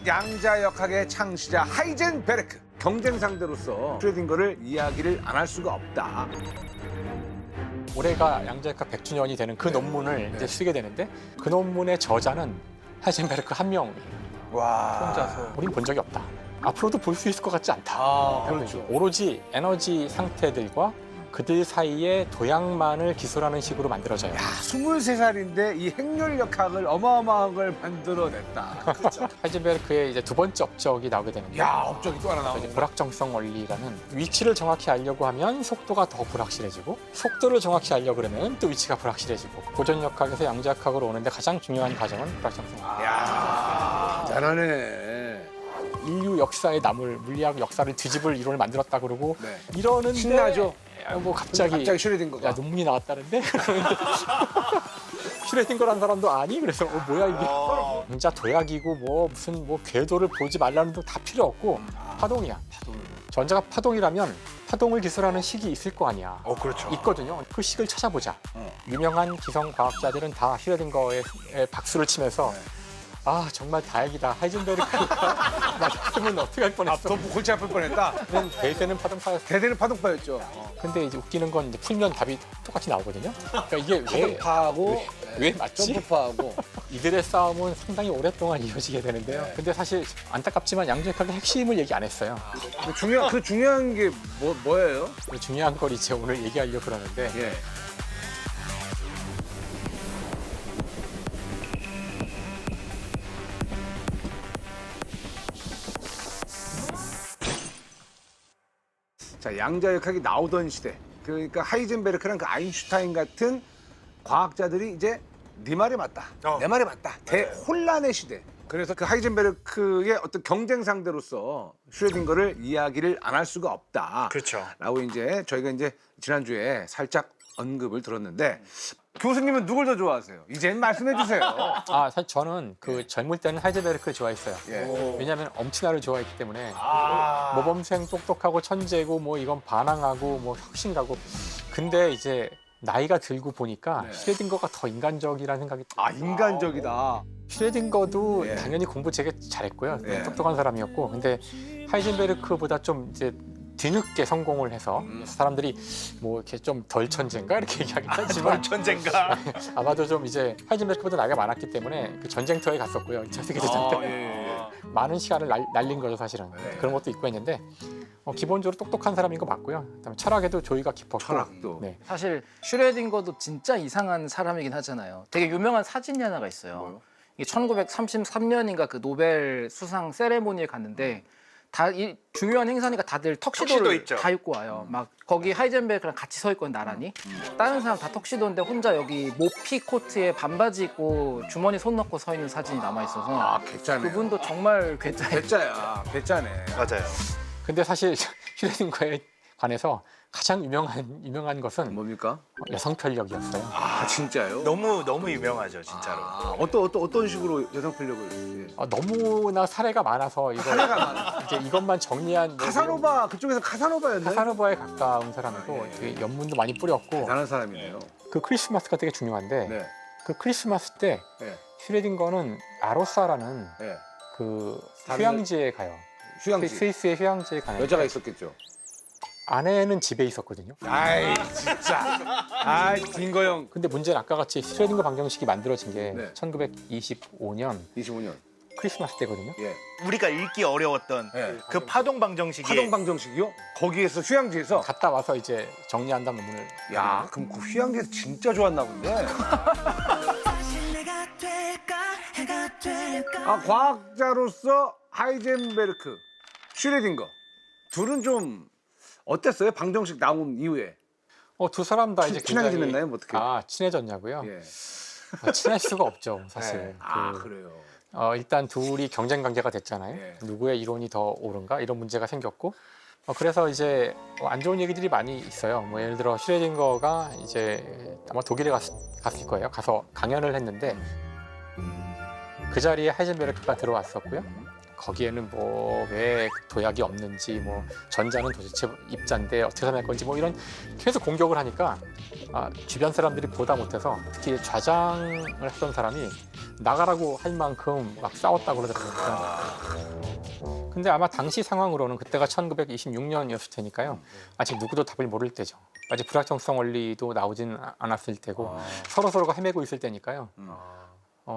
양자역학의 창시자 하이젠베르크. 경쟁 상대로서 슈레딩거를 이야기를 안 할 수가 없다. 올해가 양자역학 100주년이 되는 그 논문을 이제 쓰게 되는데 그 논문의 저자는 하이젠베르크 한 명이에요. 와. 혼자서. 우린 본 적이 없다. 앞으로도 볼 수 있을 것 같지 않다. 그렇죠. 오로지 에너지 상태들과 그들 사이의 도약만을 기술하는 식으로 만들어져요. 야, 23살인데 이 행렬역학을 어마어마한 걸 만들어냈다. 그렇죠. 하이젠베르크의 이제 두 번째 업적이 나오게 되는데 야, 업적이 또 하나 이제 나오네. 불확정성 원리라는 위치를 정확히 알려고 하면 속도가 더 불확실해지고 속도를 정확히 알려고 그러면 또 위치가 불확실해지고 고전역학에서 양자역학으로 오는데 가장 중요한 과정은 불확정성 원리. 야, 잘하네. 인류 역사에 남을 물리학 역사를 뒤집을 이론을 만들었다 그러고 네. 이러는데 신나죠? 뭐 갑자기 슈레딩거가. 야 논문이 나왔다는데 슈레딩거라는 사람도 아니 그래서 뭐야 이게 진짜 도약이고 뭐 무슨 뭐 궤도를 보지 말라는 도 다 필요 없고 파동이야. 전자가 파동이라면 파동을 기술하는 식이 있을 거 아니야. 그렇죠. 있거든요. 그 식을 찾아보자. 유명한 기성 과학자들은 다 슈레딩거에 박수를 치면서 아 정말 다행이다. 하이젠베르크가 맞았으면 어떻게 할 뻔했어. 더 골치 아플 뻔했다. 대세는 파동파였어. 대대는 파동파였죠. 근데 이제 웃기는 건 이제 풀면 답이 똑같이 나오거든요. 그러니까 이게 파동파하고 왜 맞지? 점프파하고. 이들의 싸움은 상당히 오랫동안 이어지게 되는데요. 근데 사실 안타깝지만 양자역학의 핵심을 얘기 안 했어요. 중요한 게 뭐예요? 중요한 걸 이제 오늘 얘기하려고 그러는데 예. 자, 양자역학이 나오던 시대. 그러니까 하이젠베르크랑 그 아인슈타인 같은 과학자들이 이제 네 말이 맞다. 내 말이 맞다. 대혼란의 시대. 그래서 그 하이젠베르크의 어떤 경쟁 상대로서 슈레딩거를 이야기를 안 할 수가 없다. 그렇죠. 라고 이제 저희가 이제 지난주에 살짝 언급을 들었는데 교수님은 누굴 더 좋아하세요? 이제는 말씀해 주세요. 아 사실 저는 그 젊을 때는 하이젠베르크를 좋아했어요. 예. 왜냐하면 엄친아를 좋아했기 때문에 모범생 똑똑하고 천재고 뭐 이건 반항하고 뭐 혁신가고 근데 이제 나이가 들고 보니까 네. 슈레딩거가 더 인간적이라는 생각이 인간적이다. 슈레딩거도 예. 당연히 공부 되게 잘했고요. 예. 똑똑한 사람이었고 근데 하이젠베르크보다 좀 이제 뒤늦게 성공을 해서 사람들이 뭐 이렇게 좀 덜 천재인가 이렇게 얘기하긴 하지만 전쟁가. 아마도 좀 이제 하이젠베르크보다 나이가 많았기 때문에 그 전쟁터에 갔었고요. 2차 세계대전 때 많은 시간을 날린 거죠 사실은. 네. 그런 것도 있고 했는데 기본적으로 똑똑한 사람인 거 맞고요. 그다음에 철학에도 조예가 깊었고 철학도. 네. 사실 슈레딩거도 진짜 이상한 사람이긴 하잖아요. 되게 유명한 사진이 하나가 있어요. 뭐요? 이게 1933년인가 그 노벨 수상 세레모니에 갔는데 다 이 중요한 행사니까 다들 턱시도 턱시도를 있죠. 다 입고 와요. 막 거기 하이젠베르크랑 같이 서 있거든 나란히. 다른 사람 다 턱시도인데 혼자 여기 모피 코트에 반바지 입고 주머니 손 넣고 서 있는 사진이 남아 있어서 괴짜네. 그분도 정말 괴짜예요. 괴짜야. 괴짜네. 맞아요. 근데 사실 슈레딩거에 관해서 가장 유명한 것은 뭡니까? 여성 편력이었어요. 진짜요? 너무 유명하죠, 진짜로. 어떤 식으로 여성 편력을? 예. 너무나 사례가 많아서 이거 사례가 많아. 이제 이것만 정리한 뭐 카사노바 그쪽에서 카사노바였네. 카사노바에 가까운 사람이고 되게 연문도 많이 뿌렸고 대단한 사람이네요. 그 크리스마스가 되게 중요한데 네. 그 크리스마스 때 네. 슈레딩거는 아로사라는 네. 그 다른 휴양지에 가요. 휴양지. 스위스의 휴양지에 가는데 여자가 있었겠죠. 아내는 집에 있었거든요. 아이 진짜. 아이 김거영. 근데 문제는 아까 같이 슈레딩거 방정식이 만들어진 게 네. 1925년 25년. 크리스마스 때거든요. 예. 우리가 읽기 어려웠던 예. 그 파동 방정식이 파동 방정식이요? 거기에서 휴양지에서. 갔다 와서 이제 정리한다는 논문을 야, 그럼 그 휴양지에서 진짜 좋았나 본데. 과학자로서 하이젠베르크, 슈레딩거 둘은 좀 어땠어요? 방정식 나온 이후에. 두 사람 다 이제 친하게 굉장히- 지냈나요? 뭐 어떻게? 친해졌냐고요? 예. 친할 수가 없죠, 사실. 네. 그, 그래요. 일단 둘이 경쟁 관계가 됐잖아요. 예. 누구의 이론이 더 옳은가 이런 문제가 생겼고 그래서 이제 안 좋은 얘기들이 많이 있어요. 뭐 예를 들어 슈레딩거가 이제 아마 독일에 갔을 거예요. 가서 강연을 했는데 그 자리에 하이젠베르크가 들어왔었고요. 거기에는 뭐 왜 도약이 없는지 뭐 전자는 도대체 입자인데 어떻게 설명할 건지 뭐 이런 계속 공격을 하니까 주변 사람들이 보다 못해서 특히 좌장을 했던 사람이 나가라고 할 만큼 막 싸웠다고 그러더라고요. 근데 아마 당시 상황으로는 그때가 1926년이었을 테니까요. 아직 누구도 답을 모를 때죠. 아직 불확정성 원리도 나오진 않았을 때고 서로가 헤매고 있을 때니까요.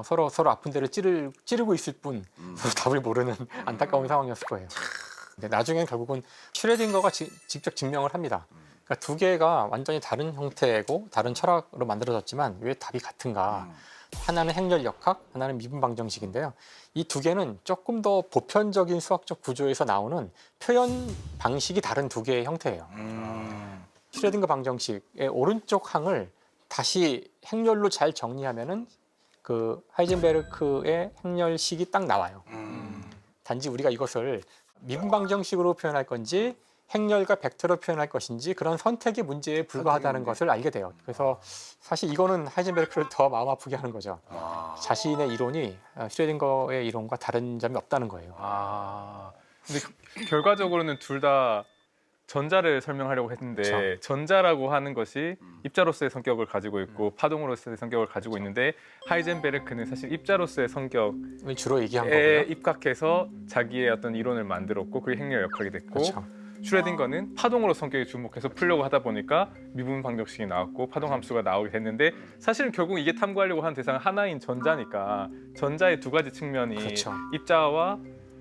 서로 아픈 데를 찌르고 있을 뿐 서로 답을 모르는 안타까운 상황이었을 거예요. 근데 나중엔 결국은 슈레딩거가 직접 증명을 합니다. 그러니까 두 개가 완전히 다른 형태고 다른 철학으로 만들어졌지만 왜 답이 같은가? 하나는 행렬역학, 하나는 미분방정식인데요. 이 두 개는 조금 더 보편적인 수학적 구조에서 나오는 표현 방식이 다른 두 개의 형태예요. 슈레딩거 방정식의 오른쪽 항을 다시 행렬로 잘 정리하면은 그 하이젠베르크의 행렬식이 딱 나와요. 단지 우리가 이것을 미분방정식으로 표현할 건지 행렬과 벡터로 표현할 것인지 그런 선택의 문제에 불과하다는 것을 알게 돼요. 그래서 사실 이거는 하이젠베르크를 더 마음 아프게 하는 거죠. 자신의 이론이 슈레딩거의 이론과 다른 점이 없다는 거예요. 근데 결과적으로는 둘 다 전자를 설명하려고 했는데 그렇죠. 전자라고 하는 것이 입자로서의 성격을 가지고 있고 파동으로서의 성격을 가지고 있는데 하이젠베르크는 사실 입자로서의 성격에 주로 얘기한 거고요. 입각해서 자기의 어떤 이론을 만들었고 그게 행렬역학이 됐고 그렇죠. 슈레딩거는 파동으로 성격에 주목해서 풀려고 하다 보니까 미분 방정식이 나왔고 파동 함수가 나오게 됐는데 사실은 결국 이게 탐구하려고 하는 대상은 하나인 전자니까 전자의 두 가지 측면이 그렇죠. 입자와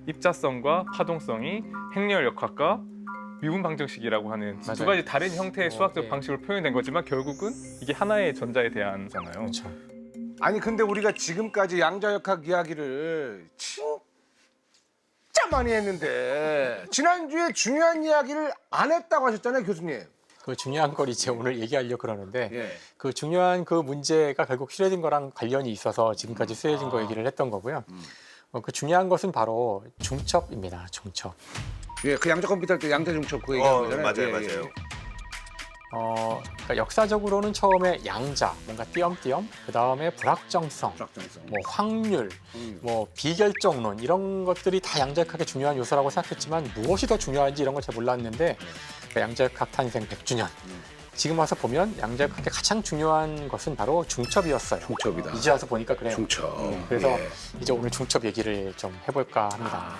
입자성과 파동성이 행렬역학과 미분 방정식이라고 하는 두 맞아요. 가지 다른 형태의 수학적 예. 방식으로 표현된 거지만 결국은 이게 하나의 전자에 대한잖아요. 그렇죠. 아니 근데 우리가 지금까지 양자역학 이야기를 진짜 많이 했는데 지난주에 중요한 이야기를 안 했다고 하셨잖아요, 교수님. 그 중요한 걸 이제 오늘 얘기하려고 그러는데 예. 그 중요한 그 문제가 결국 슈레딩거랑 관련이 있어서 지금까지 슈레딩거 얘기를 했던 거고요. 그 중요한 것은 바로 중첩입니다. 중첩. 예, 그 양자 컴퓨터 할 때 양자 중첩 그 얘기한 거잖아요. 맞아요, 예, 맞아요. 그러니까 역사적으로는 처음에 양자, 뭔가 띄엄띄엄, 그 다음에 불확정성, 불확정성. 뭐 확률, 뭐 비결정론 이런 것들이 다 양자역학의 중요한 요소라고 생각했지만 무엇이 더 중요한지 이런 걸 잘 몰랐는데 그러니까 양자역학 탄생 100주년. 지금 와서 보면 양자역학의 가장 중요한 것은 바로 중첩이었어요. 중첩이다. 이제 와서 보니까 그래요. 중첩. 그래서 예. 이제 오늘 중첩 얘기를 좀 해볼까 합니다.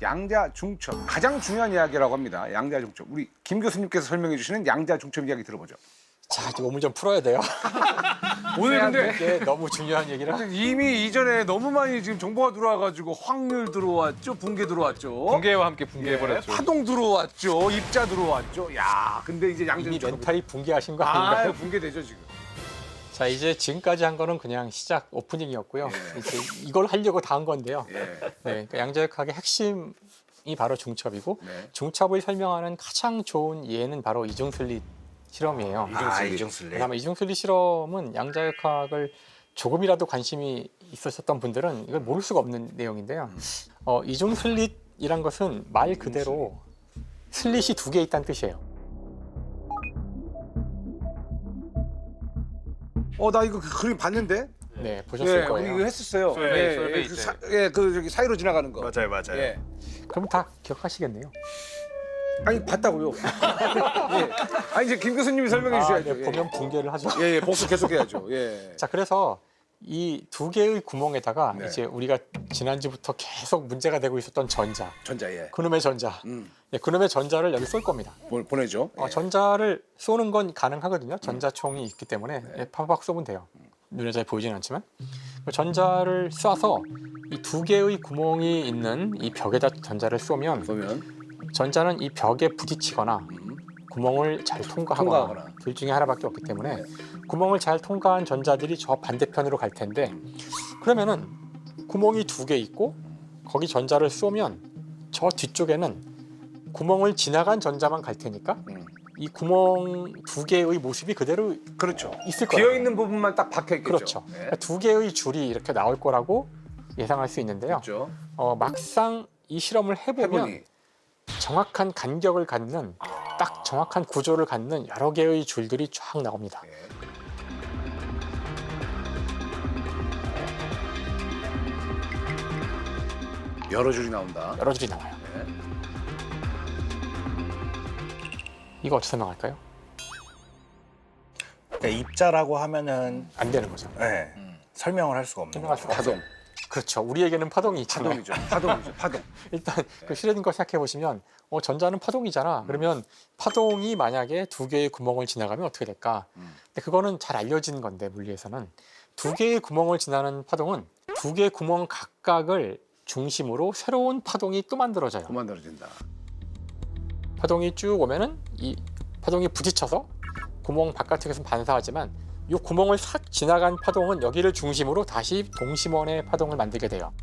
양자 중첩 가장 중요한 이야기라고 합니다. 양자 중첩. 우리 김 교수님께서 설명해 주시는 양자 중첩 이야기 들어보죠. 자, 이제 몸을 좀 풀어야 돼요. 오늘 근데 이게 너무 중요한 얘기라. 이미 이전에 너무 많이 지금 정보가 들어와가지고 확률 들어왔죠, 붕괴 들어왔죠. 붕괴와 함께 예, 붕괴해버렸죠. 파동 들어왔죠, 입자 들어왔죠. 야, 근데 이제 양자 이미 중첩. 멘탈이 붕괴하신 거 아닌가요? 아, 붕괴되죠 지금. 자, 이제 지금까지 한 거는 그냥 시작 오프닝이었고요. 이제 이걸 하려고 다 한 건데요. 예. 네, 그러니까 양자역학의 핵심이 바로 중첩이고 네. 중첩을 설명하는 가장 좋은 예는 바로 이중슬릿 실험이에요. 이중슬릿. 아마 이중슬릿 실험은 양자역학을 조금이라도 관심이 있으셨던 분들은 이걸 모를 수가 없는 내용인데요. 이중슬릿이란 것은 말 그대로 슬릿이 두 개 있다는 뜻이에요. 나 이거 그 그림 봤는데. 네, 보셨을 예, 거예요. 우리 이거 했었어요. 솔베이트. 그 저기 사이로 지나가는 거. 맞아요, 맞아요. 예. 그럼 다 기억하시겠네요. 아니 봤다고요. 예. 아니 이제 김 교수님이 설명해 주셔야죠. 네, 보면 붕괴를 하죠. 예, 복수 계속해야죠. 예. 자, 그래서 이 두 개의 구멍에다가 네. 이제 우리가 지난주부터 계속 문제가 되고 있었던 전자, 전자 예. 그놈의 전자, 네, 그놈의 전자를 여기 쏠 겁니다. 보내죠. 예. 전자를 쏘는 건 가능하거든요. 전자총이 있기 때문에 팍팍 쏘면 돼요. 눈에 잘 보이지는 않지만 전자를 쏴서 이 두 개의 구멍이 있는 이 벽에다 전자를 쏘면 보면 전자는 이 벽에 부딪히거나 구멍을 잘 통과하거나 둘 중에 하나밖에 없기 때문에 구멍을 잘 통과한 전자들이 저 반대편으로 갈 텐데 그러면은 구멍이 두 개 있고 거기 전자를 쏘면 저 뒤쪽에는 구멍을 지나간 전자만 갈 테니까 이 구멍 두 개의 모습이 그대로 그렇죠. 있을 거예요. 비어 있는 부분만 딱 박혀 있겠죠. 그렇죠. 예. 그러니까 두 개의 줄이 이렇게 나올 거라고 예상할 수 있는데요. 그렇죠. 막상 이 실험을 해보면 해보니 정확한 간격을 갖는 딱 정확한 구조를 갖는 여러 개의 줄들이 쫙 나옵니다. 예. 여러 줄이 나온다. 여러 줄이 나와요. 네. 이거 어떻게 설명할까요? 그러니까 입자라고 하면은 안 되는 거죠. 설명을 할 수가 없는 설명할 거죠. 수가 없어요. 파동. 그렇죠. 우리에게는 파동이 있잖아요. 파동이죠. 파동. 일단 그 슈레딩거 생각해 보시면 전자는 파동이잖아. 그러면 파동이 만약에 두 개의 구멍을 지나가면 어떻게 될까? 근데 그거는 잘 알려진 건데 물리에서는 두 개의 구멍을 지나는 파동은 두 개의 구멍 각각을 중심으로 새로운 파동이 또 만들어져요. 만들어진다. 파동이 쭉 오면은 이 파동이 부딪혀서 구멍 바깥쪽에서 반사하지만 이 구멍을 싹 지나간 파동은 여기를 중심으로 다시 동심원의 파동을 만들게 돼요.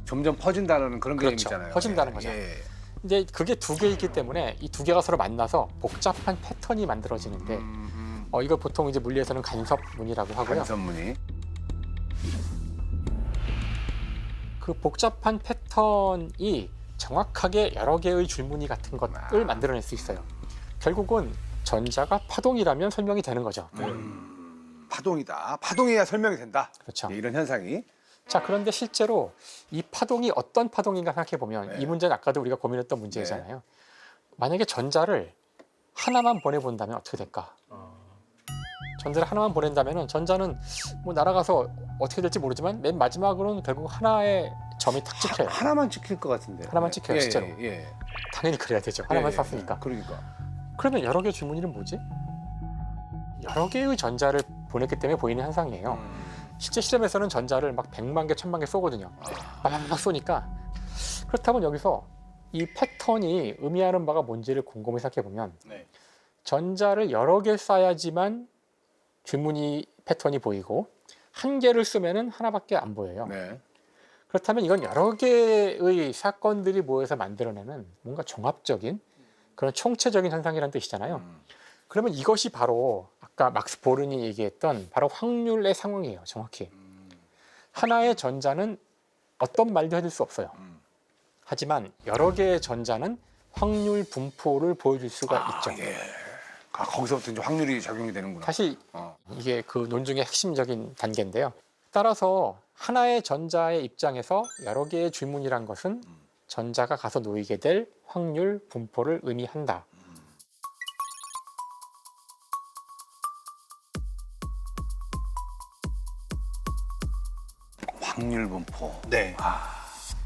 점점 퍼진다는 그런 그렇죠. 개념이잖아요. 퍼진다는 거죠. 근데 그게 두 개이기 때문에 이 두 개가 서로 만나서 복잡한 패턴이 만들어지는데 이거 보통 이제 물리에서는 간섭문이라고 하고요. 간섭문이. 그 복잡한 패턴이 정확하게 여러 개의 줄무늬 같은 것을 만들어낼 수 있어요. 결국은 전자가 파동이라면 설명이 되는 거죠. 파동이다. 파동이야 설명이 된다. 그렇죠. 이런 현상이. 자, 그런데 실제로 이 파동이 어떤 파동인가 생각해 보면 이 문제는 아까도 우리가 고민했던 문제잖아요. 만약에 전자를 하나만 보내본다면 어떻게 될까? 전자를 하나만 보낸다면 전자는 뭐 날아가서 어떻게 될지 모르지만 맨 마지막으로는 결국 하나의 점이 탁 찍혀요. 하나만 찍힐 것 같은데. 하나만 찍혀요, 실제로. 예. 당연히 그래야 되죠. 하나만 쐈으니까. 그러니까. 그러면 여러 개의 줄무늬는 뭐지? 여러 개의 전자를 보냈기 때문에 보이는 현상이에요. 실제 실험에서는 전자를 막 100만 개, 1000만 개 쏘거든요. 막 쏘니까. 그렇다면 여기서 이 패턴이 의미하는 바가 뭔지를 곰곰이 생각해 보면 전자를 여러 개 쏴야지만 줄무늬 패턴이 보이고 한 개를 쓰면은 하나밖에 안 보여요. 네. 그렇다면 이건 여러 개의 사건들이 모여서 만들어내는 뭔가 종합적인 그런 총체적인 현상이라는 뜻이잖아요. 그러면 이것이 바로 아까 막스 보른이 얘기했던 바로 확률의 상황이에요. 정확히. 하나의 전자는 어떤 말도 해줄 수 없어요. 하지만 여러 개의 전자는 확률 분포를 보여줄 수가 있죠. 거기서부터 이제 확률이 적용이 되는구나. 사실 이게 그 논중의 핵심적인 단계인데요. 따라서 하나의 전자의 입장에서 여러 개의 줄무늬란 것은 전자가 가서 놓이게 될 확률 분포를 의미한다. 확률 분포. 네.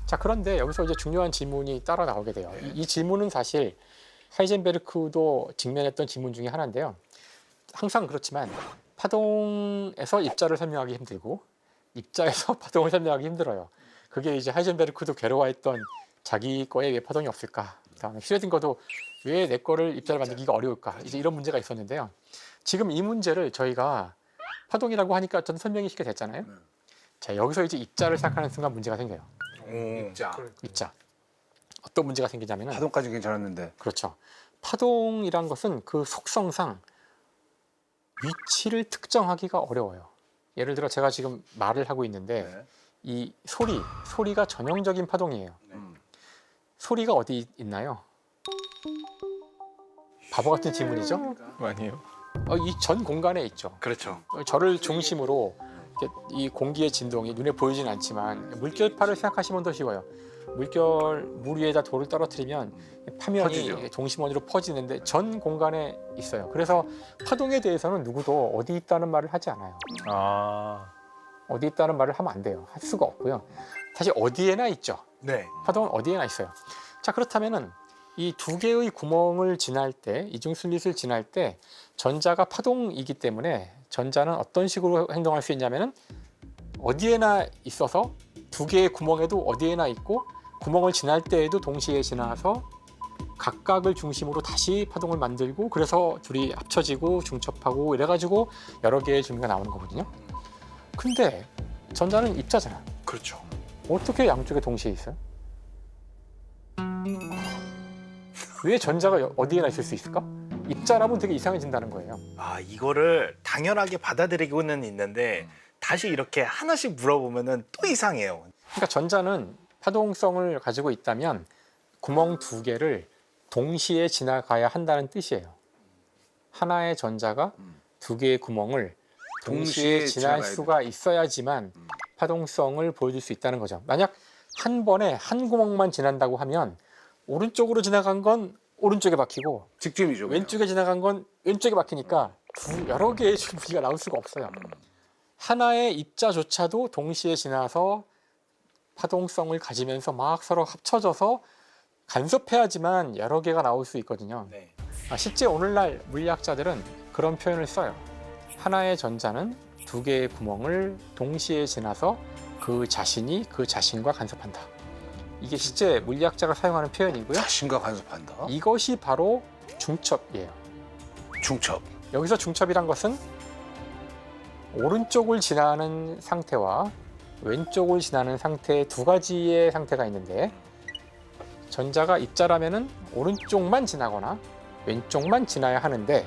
자, 그런데 여기서 이제 중요한 질문이 따라 나오게 돼요. 이 질문은 사실 하이젠베르크도 직면했던 질문 중에 하나인데요. 항상 그렇지만 파동에서 입자를 설명하기 힘들고 입자에서 파동을 설명하기 힘들어요. 그게 이제 하이젠베르크도 괴로워했던 자기 거에 왜 파동이 없을까? 그다음에 슈레딩거도 왜 내 거를 입자를 만들기가 어려울까? 이제 이런 문제가 있었는데요. 지금 이 문제를 저희가 파동이라고 하니까 어떤 설명이 쉽게 됐잖아요. 자, 여기서 이제 입자를 생각하는 순간 문제가 생겨요. 입자. 입자. 어떤 문제가 생기냐면은 파동까지 괜찮았는데. 그렇죠. 파동이란 것은 그 속성상 위치를 특정하기가 어려워요. 예를 들어 제가 지금 말을 하고 있는데 이 소리가 전형적인 파동이에요. 소리가 어디 있나요? 바보 같은 질문이죠? 아니에요. 이 전 공간에 있죠. 그렇죠. 저를 중심으로 이렇게 이 공기의 진동이 눈에 보이진 않지만 물결파를 생각하시면 더 쉬워요. 물 위에다 돌을 떨어뜨리면 파면이 퍼지죠. 동심원으로 퍼지는데 전 공간에 있어요. 그래서 파동에 대해서는 누구도 어디 있다는 말을 하지 않아요. 어디 있다는 말을 하면 안 돼요. 할 수가 없고요. 사실 어디에나 있죠. 네. 파동은 어디에나 있어요. 자, 그렇다면은 이 두 개의 구멍을 지날 때, 이중슬릿을 지날 때 전자가 파동이기 때문에 전자는 어떤 식으로 행동할 수 있냐면은 어디에나 있어서 두 개의 구멍에도 어디에나 있고 구멍을 지날 때에도 동시에 지나서 각각을 중심으로 다시 파동을 만들고 그래서 둘이 합쳐지고 중첩하고 이래가지고 여러 개의 줄무늬가 나오는 거거든요. 근데 전자는 입자잖아. 그렇죠. 어떻게 양쪽에 동시에 있어요? 왜 전자가 어디에나 있을 수 있을까? 입자라면 되게 이상해진다는 거예요. 이거를 당연하게 받아들이고는 있는데 다시 이렇게 하나씩 물어보면은 또 이상해요. 그러니까 전자는 파동성을 가지고 있다면 구멍 두 개를 동시에 지나가야 한다는 뜻이에요. 하나의 전자가 두 개의 구멍을 동시에 지날 지나가야 수가 있어야지만 파동성을 보여줄 수 있다는 거죠. 만약 한 번에 한 구멍만 지난다고 하면 오른쪽으로 지나간 건 오른쪽에 박히고 직진이죠. 그냥. 왼쪽에 지나간 건 왼쪽에 박히니까 여러 개의 줄무늬가 나올 수가 없어요. 하나의 입자조차도 동시에 지나서 파동성을 가지면서 막 서로 합쳐져서 간섭해야지만 여러 개가 나올 수 있거든요. 네. 실제 오늘날 물리학자들은 그런 표현을 써요. 하나의 전자는 두 개의 구멍을 동시에 지나서 그 자신이 그 자신과 간섭한다. 이게 실제 물리학자가 사용하는 표현이고요. 자신과 간섭한다. 이것이 바로 중첩이에요. 중첩. 여기서 중첩이란 것은 오른쪽을 지나는 상태와 왼쪽을 지나는 상태의 두 가지의 상태가 있는데, 전자가 입자라면은 오른쪽만 지나거나 왼쪽만 지나야 하는데,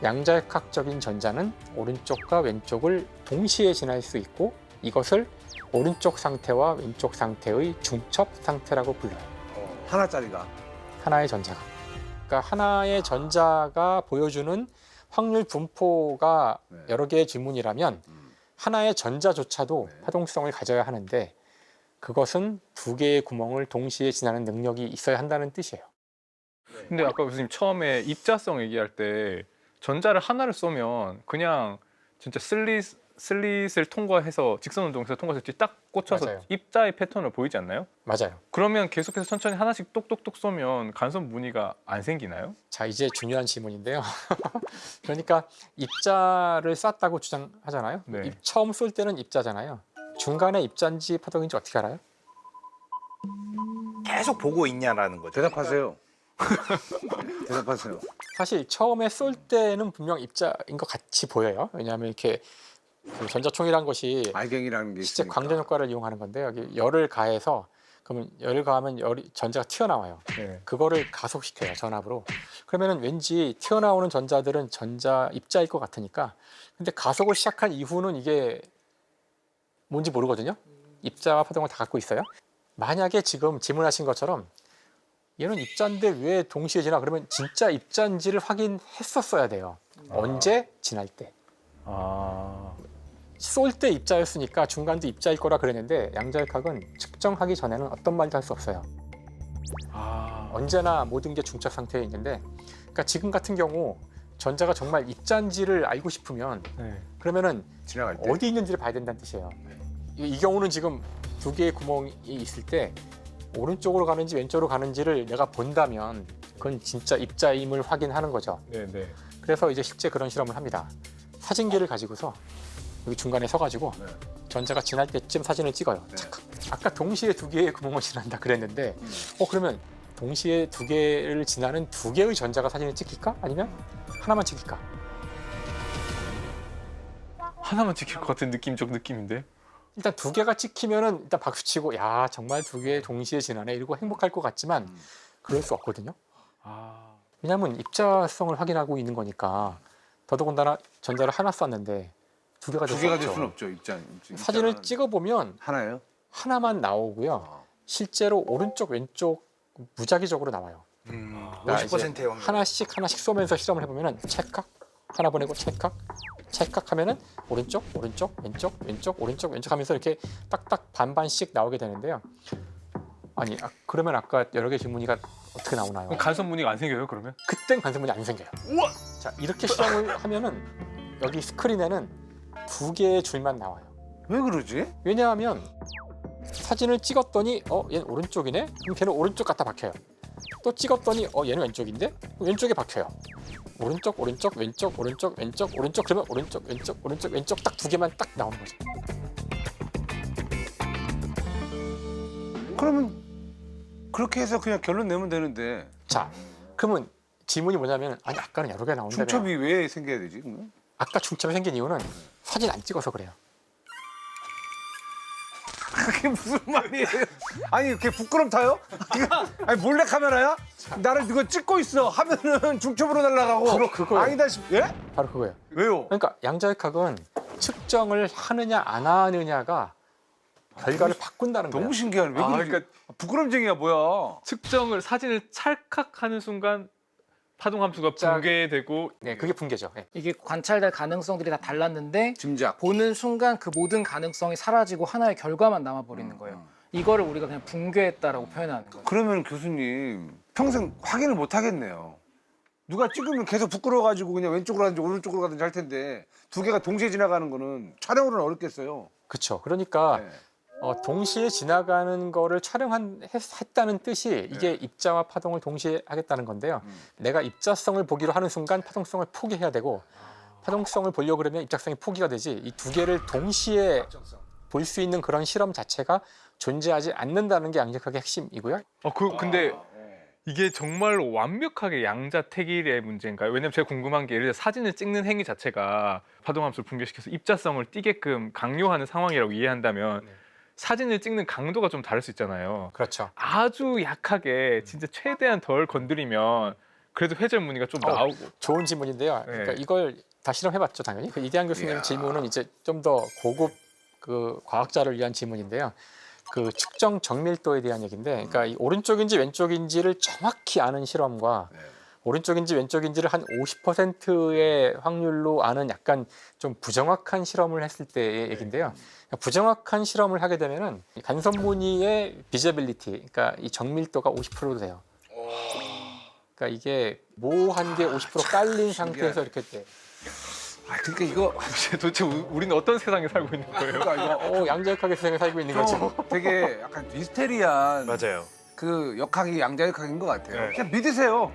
양자역학적인 전자는 오른쪽과 왼쪽을 동시에 지날 수 있고, 이것을 오른쪽 상태와 왼쪽 상태의 중첩 상태라고 불러요. 하나짜리가. 하나의 전자가. 그러니까 하나의 전자가 보여주는 확률 분포가 네. 여러 개의 질문이라면 하나의 전자조차도 네. 파동성을 가져야 하는데, 그것은 두 개의 구멍을 동시에 지나는 능력이 있어야 한다는 뜻이에요. 근데 아까 교수님 처음에 입자성 얘기할 때 전자를 하나를 쏘면 그냥 진짜 슬릿을 통과해서 직선 운동에서 통과해서 딱 꽂혀서 맞아요. 입자의 패턴을 보이지 않나요? 맞아요. 그러면 계속해서 천천히 하나씩 똑똑똑 쏘면 간섭 무늬가 안 생기나요? 자, 이제 중요한 질문인데요. 그러니까 입자를 쐈다고 주장하잖아요. 네. 처음 쏠 때는 입자잖아요. 중간에 입자인지 파동인지 어떻게 알아요? 계속 보고 있냐라는 거죠. 대답하세요. 대답하세요. 사실 처음에 쏠 때는 분명 입자인 것 같이 보여요. 왜냐하면 이렇게 그 전자총이란 것이 알갱이라는 게 실제 있으니까. 광전 효과를 이용하는 건데, 여기 열을 가해서, 그러면 열을 가하면 전자가 튀어나와요. 네. 그거를 가속시켜요, 전압으로. 그러면은 왠지 튀어나오는 전자들은 전자 입자일 것 같으니까. 근데 가속을 시작한 이후는 이게 뭔지 모르거든요. 입자와 파동을 다 갖고 있어요. 만약에 지금 질문하신 것처럼 얘는 입자인데 왜 동시에 지나? 그러면 진짜 입자인지를 확인했었어야 돼요. 언제? 지날 때. 아, 쏠 때 입자였으니까 중간도 입자일 거라 그랬는데, 양자역학은 측정하기 전에는 어떤 말도 할 수 없어요. 언제나 모든 게 중첩 상태에 있는데, 그러니까 지금 같은 경우 전자가 정말 입자인지를 알고 싶으면 네. 그러면은 지나갈 때. 어디 있는지를 봐야 된다는 뜻이에요. 이 경우는 지금 두 개의 구멍이 있을 때 오른쪽으로 가는지 왼쪽으로 가는지를 내가 본다면 그건 진짜 입자임을 확인하는 거죠. 네, 네. 그래서 이제 실제 그런 실험을 합니다. 사진기를 가지고서 여기 중간에 서가지고 네. 전자가 지날 때쯤 사진을 찍어요. 네. 착각. 아까 동시에 두 개의 구멍을 지난다 그랬는데, 그러면 동시에 두 개를 지나는 두 개의 전자가 사진을 찍힐까? 아니면 하나만 찍힐까? 하나만 지킬 것 같은 느낌적 느낌인데. 일단 두 개가 찍히면은 일단 박수치고, 야 정말 두 개 동시에 지나네 이러고 행복할 것 같지만 그럴 수 없거든요. 아, 왜냐하면 입자성을 확인하고 있는 거니까. 더더군다나 전자를 하나 쐈는데 두 개가 두 될 수 개가 될 없죠. 수는 없죠. 사진을 입자는 찍어보면 하나예요? 하나만 나오고요. 실제로 오른쪽 왼쪽 무작위적으로 나와요. 그러니까 50%의 확률. 하나씩 쏘면서 실험을 해보면은 찰칵 하나 보내고 찰칵 하면은 오른쪽 왼쪽 오른쪽 왼쪽 하면서 이렇게 딱딱 반반씩 나오게 되는데요. 아니 그러면 아까 여러 개 질문이가 어떻게 나오나요? 그럼 간섭 무늬가 안 생겨요, 그러면? 그땐 간섭문이 안 생겨요. 우와! 자 이렇게 실험을 하면은 여기 스크린에는 두 개의 줄만 나와요. 왜 그러지? 왜냐하면 사진을 찍었더니 얘는 오른쪽이네? 그럼 걔는 오른쪽 갖다 박혀요. 또 찍었더니 얘는 왼쪽인데? 왼쪽에 박혀요. 오른쪽 왼쪽 그러면 오른쪽 딱 두 개만 딱 나오는 거죠. 그러면 그렇게 해서 그냥 결론 내면 되는데 자 그러면 질문이 뭐냐면, 아니 아까는 여러 개 나온다며. 중첩이 왜 생겨야 되지? 그러면? 아까 중첩이 생긴 이유는 사진 안 찍어서 그래요. 그게 무슨 말이에요? 아니 그게 부끄럽다요? 아니 몰래 카메라야? 나를 이거 찍고 있어 하면은 중첩으로 날아가고 바로 그거예요. 아니다 싶 예? 바로 그거예요. 왜요? 그러니까 양자역학은 측정을 하느냐 안 하느냐가 결과를 바꾼다는 거예요. 너무 신기하네. 왜 그러지? 그러니까 부끄럼쟁이야 뭐야? 사진을 찰칵하는 순간 파동 함수가 붕괴되고. 네, 그게 붕괴죠. 네. 이게 관찰될 가능성들이 다 달랐는데 짐작. 보는 순간 그 모든 가능성이 사라지고 하나의 결과만 남아버리는 거예요. 이거를 우리가 그냥 붕괴했다라고 표현하는 거예요. 그러면 교수님 평생 확인을 못 하겠네요. 누가 찍으면 계속 부끄러워가지고 그냥 왼쪽으로 가든지 오른쪽으로 가든지 할 텐데 두 개가 동시에 지나가는 거는 촬영으로는 어렵겠어요. 그렇죠. 그러니까 네. 동시에 지나가는 거를 촬영했다는 뜻이 이게 입자와 파동을 동시에 하겠다는 건데요. 내가 입자성을 보기로 하는 순간 파동성을 포기해야 되고 파동성을 보려고 그러면 입자성이 포기가 되지 이 두 개를 동시에 볼 수 있는 그런 실험 자체가 존재하지 않는다는 게 양력학의 핵심이고요. 근데 이게 정말로 완벽하게 양자택일의 문제인가요? 왜냐면 제가 궁금한 게 예를 들어 사진을 찍는 행위 자체가 파동함수를 붕괴시켜서 입자성을 띠게끔 강요하는 상황이라고 이해한다면 사진을 찍는 강도가 좀 다를 수 있잖아요. 그렇죠. 아주 약하게 진짜 최대한 덜 건드리면 그래도 회전 무늬가 좀 나오고. 좋은 질문인데요. 그러니까 이걸 다 실험해봤죠, 당연히. 그 이대한 교수님 질문은 이제 좀 더 고급 그 과학자를 위한 질문인데요. 그 측정 정밀도에 대한 얘기인데, 그러니까 이 오른쪽인지 왼쪽인지를 정확히 아는 실험과 오른쪽인지 왼쪽인지를 한 50%의 확률로 아는 약간 좀 부정확한 실험을 했을 때의 얘기인데요. 그러니까 부정확한 실험을 하게 되면은 간섭 무늬의 비저빌리티, 그러니까 이 정밀도가 50%도 돼요. 그러니까 이게 모한 게 50% 깔린 상태에서 이렇게 돼. 그러니까 이거 도대체 우리는 어떤 세상에 살고 있는 거예요? 그러니까 이거 양자역학의 세상에 살고 있는 거죠. 좀 되게 약간 미스테리한 맞아요. 그 역학이 양자역학인 것 같아요. 네. 그냥 믿으세요.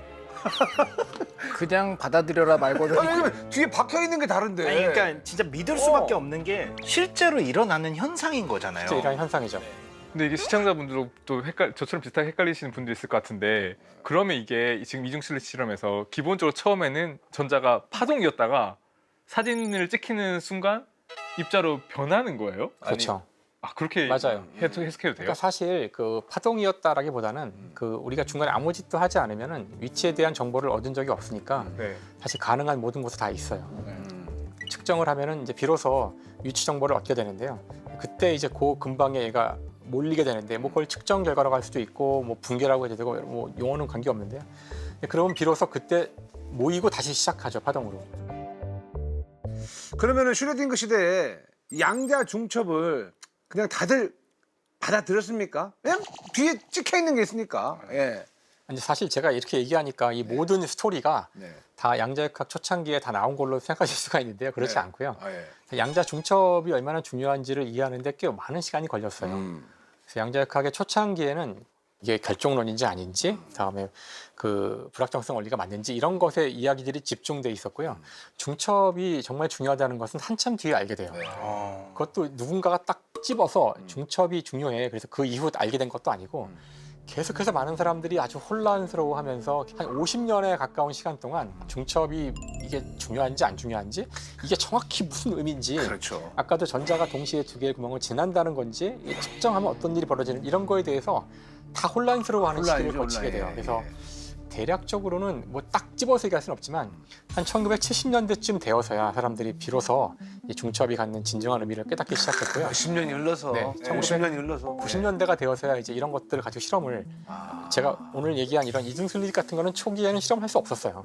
그냥 받아들여라 말고는 왜냐면 뒤에 박혀 있는 게 다른데. 아니, 그러니까 진짜 믿을 수밖에 없는 게 실제로 일어나는 현상인 거잖아요. 실제 이런 현상이죠. 근데 이게 시청자분들도 또 저처럼 비슷하게 헷갈리시는 분들이 있을 것 같은데 그러면 이게 지금 이중실리 실험에서 기본적으로 처음에는 전자가 파동이었다가 사진을 찍히는 순간 입자로 변하는 거예요? 그렇죠. 그렇게 맞아요. 해석해도 돼요? 그러니까 사실 그 파동이었다라기보다는 그 우리가 중간에 아무 짓도 하지 않으면은 위치에 대한 정보를 얻은 적이 없으니까 네. 사실 가능한 모든 것도 다 있어요. 측정을 하면은 이제 비로소 위치 정보를 얻게 되는데요. 그때 이제 그 근방에 얘가 몰리게 되는데 뭐 그걸 측정 결과라고 할 수도 있고 뭐 붕괴라고 해도 되고 뭐 용어는 관계 없는데요. 그러면 비로소 그때 모이고 다시 시작하죠, 파동으로. 그러면은 슈레딩거 시대에 양자 중첩을 그냥 다들 받아들였습니까? 그냥 뒤에 찍혀 있는 게 있으니까. 예. 근데 사실 제가 이렇게 얘기하니까 이 모든 스토리가 네. 다 양자역학 초창기에 다 나온 걸로 생각하실 수가 있는데요. 그렇지 네. 않고요. 예. 양자 중첩이 얼마나 중요한지를 이해하는데 꽤 많은 시간이 걸렸어요. 그래서 양자역학의 초창기에는 이게 결정론인지 아닌지, 다음에 그 불확정성 원리가 맞는지 이런 것에 이야기들이 집중돼 있었고요. 중첩이 정말 중요하다는 것은 한참 뒤에 알게 돼요. 그것도 누군가가 딱 집어서 중첩이 중요해. 그래서 그 이후 알게 된 것도 아니고 계속해서 많은 사람들이 아주 혼란스러워하면서 한 50년에 가까운 시간 동안 중첩이 이게 중요한지 안 중요한지 이게 정확히 무슨 의미인지 그렇죠. 아까도 전자가 동시에 두 개의 구멍을 지난다는 건지 이 측정하면 어떤 일이 벌어지는 이런 거에 대해서 다 혼란스러워하는 시기를 거치게 돼요. 그래서 대략적으로는 뭐 딱 집어서 얘기할 수는 없지만 한 1970년대쯤 되어서야 사람들이 비로소 이 중첩이 갖는 진정한 의미를 깨닫기 시작했고요. 몇십 년이 흘러서, 네, 50년이 흘러서. 90년대가 되어서야 이제 이런 것들을 가지고 실험을 제가 오늘 얘기한 이런 이중슬립 같은 거는 초기에는 실험할 수 없었어요.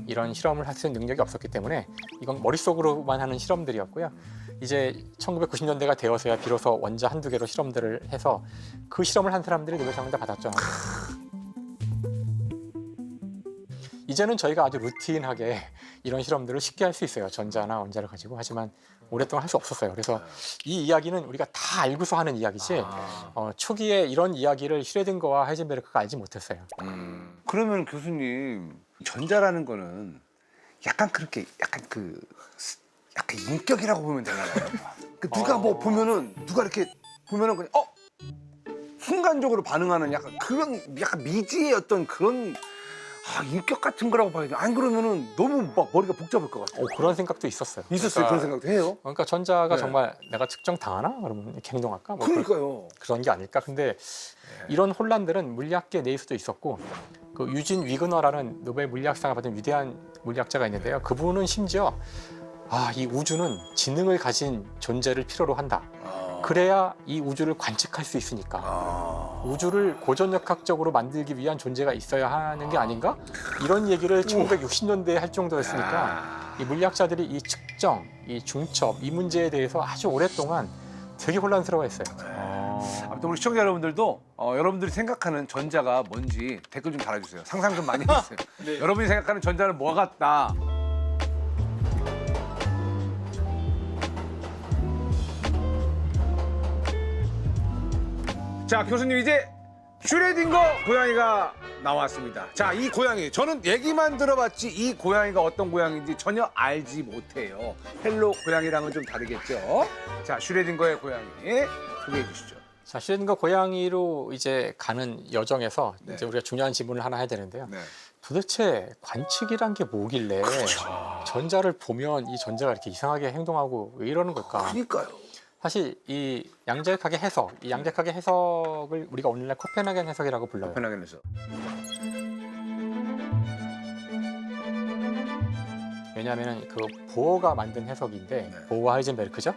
이런 실험을 할 수 있는 능력이 없었기 때문에 이건 머릿속으로만 하는 실험들이었고요. 이제 1990년대가 되어서야 비로소 원자 한두 개로 실험들을 해서 그 실험을 한 사람들이 노벨상을 다 받았죠. 이제는 저희가 아주 루틴하게 이런 실험들을 쉽게 할 수 있어요. 전자나 원자를 가지고. 하지만 오랫동안 할 수 없었어요. 그래서 이 이야기는 우리가 다 알고서 하는 이야기지 초기에 이런 이야기를 슈레딩거와 하이젠베르크가 알지 못했어요. 그러면 교수님, 전자라는 거는 약간 그렇게 약간 인격이라고 보면 되나요? 그 누가 뭐 보면은 누가 이렇게 보면은 그냥 순간적으로 반응하는 약간 그런 약간 미지의 어떤 그런 인격 같은 거라고 봐야 돼. 안 그러면은 너무 막 머리가 복잡할 것 같아요. 그런 생각도 있었어요. 있었어요. 그런 생각도 해요. 그러니까 전자가 네. 정말 내가 측정 당하나? 그러면 이렇게 행동할까? 뭐 그러니까요. 그런 게 아닐까? 근데 이런 혼란들은 물리학계 내에서도 있었고 그 유진 위그너라는 노벨 물리학상을 받은 위대한 물리학자가 있는데요. 그분은 심지어 이 우주는 지능을 가진 존재를 필요로 한다. 그래야 이 우주를 관측할 수 있으니까 우주를 고전역학적으로 만들기 위한 존재가 있어야 하는 게 아닌가? 이런 얘기를 1960년대에 할 정도였으니까 이 물리학자들이 이 측정, 이 중첩, 이 문제에 대해서 아주 오랫동안 되게 혼란스러워했어요. 아무튼 우리 시청자 여러분들도 여러분들이 생각하는 전자가 뭔지 댓글 좀 달아주세요. 상상 좀 많이 해주세요. 여러분이 생각하는 전자는 뭐 같다. 자, 교수님 이제 슈레딩거 고양이가 나왔습니다. 자, 이 고양이 저는 얘기만 들어봤지 이 고양이가 어떤 고양이인지 전혀 알지 못해요. 헬로 고양이랑은 좀 다르겠죠? 자, 슈레딩거의 고양이 소개해 주시죠. 자, 슈레딩거 고양이로 이제 가는 여정에서 네. 이제 우리가 중요한 질문을 하나 해야 되는데요. 네. 도대체 관측이란 게 뭐길래 전자를 보면 이 전자가 이렇게 이상하게 행동하고 왜 이러는 걸까? 그러니까요. 사실 이 양자역학의 해석, 이 양자역학의 해석을 우리가 오늘날 코펜하겐 해석이라고 불러요. 편하게 해서. 왜냐하면 그 보어가 만든 해석인데 네. 보어와 하이젠베르크죠.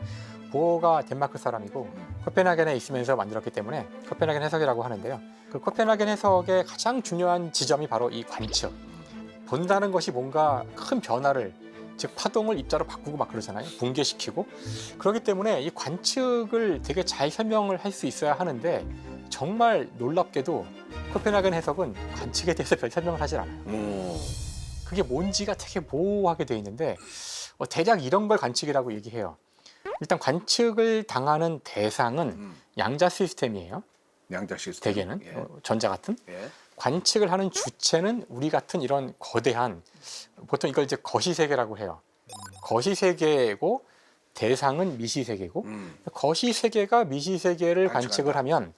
보어가 덴마크 사람이고 코펜하겐에 있으면서 만들었기 때문에 코펜하겐 해석이라고 하는데요. 그 코펜하겐 해석의 가장 중요한 지점이 바로 이 관측. 본다는 것이 뭔가 큰 변화를 즉 파동을 입자로 바꾸고 막 그러잖아요. 붕괴시키고. 그렇기 때문에 이 관측을 되게 잘 설명을 할 수 있어야 하는데 정말 놀랍게도 코펜하겐 해석은 관측에 대해서 별 설명을 하질 않아요. 그게 뭔지가 되게 모호하게 돼 있는데 대략 이런 걸 관측이라고 얘기해요. 일단 관측을 당하는 대상은 양자 시스템이에요. 양자 시스템. 대개는 예. 전자 같은. 예. 관측을 하는 주체는 우리 같은 이런 거대한 보통 이걸 이제 거시세계라고 해요. 거시세계고 대상은 미시세계고 거시세계가 미시세계를 관측을 하면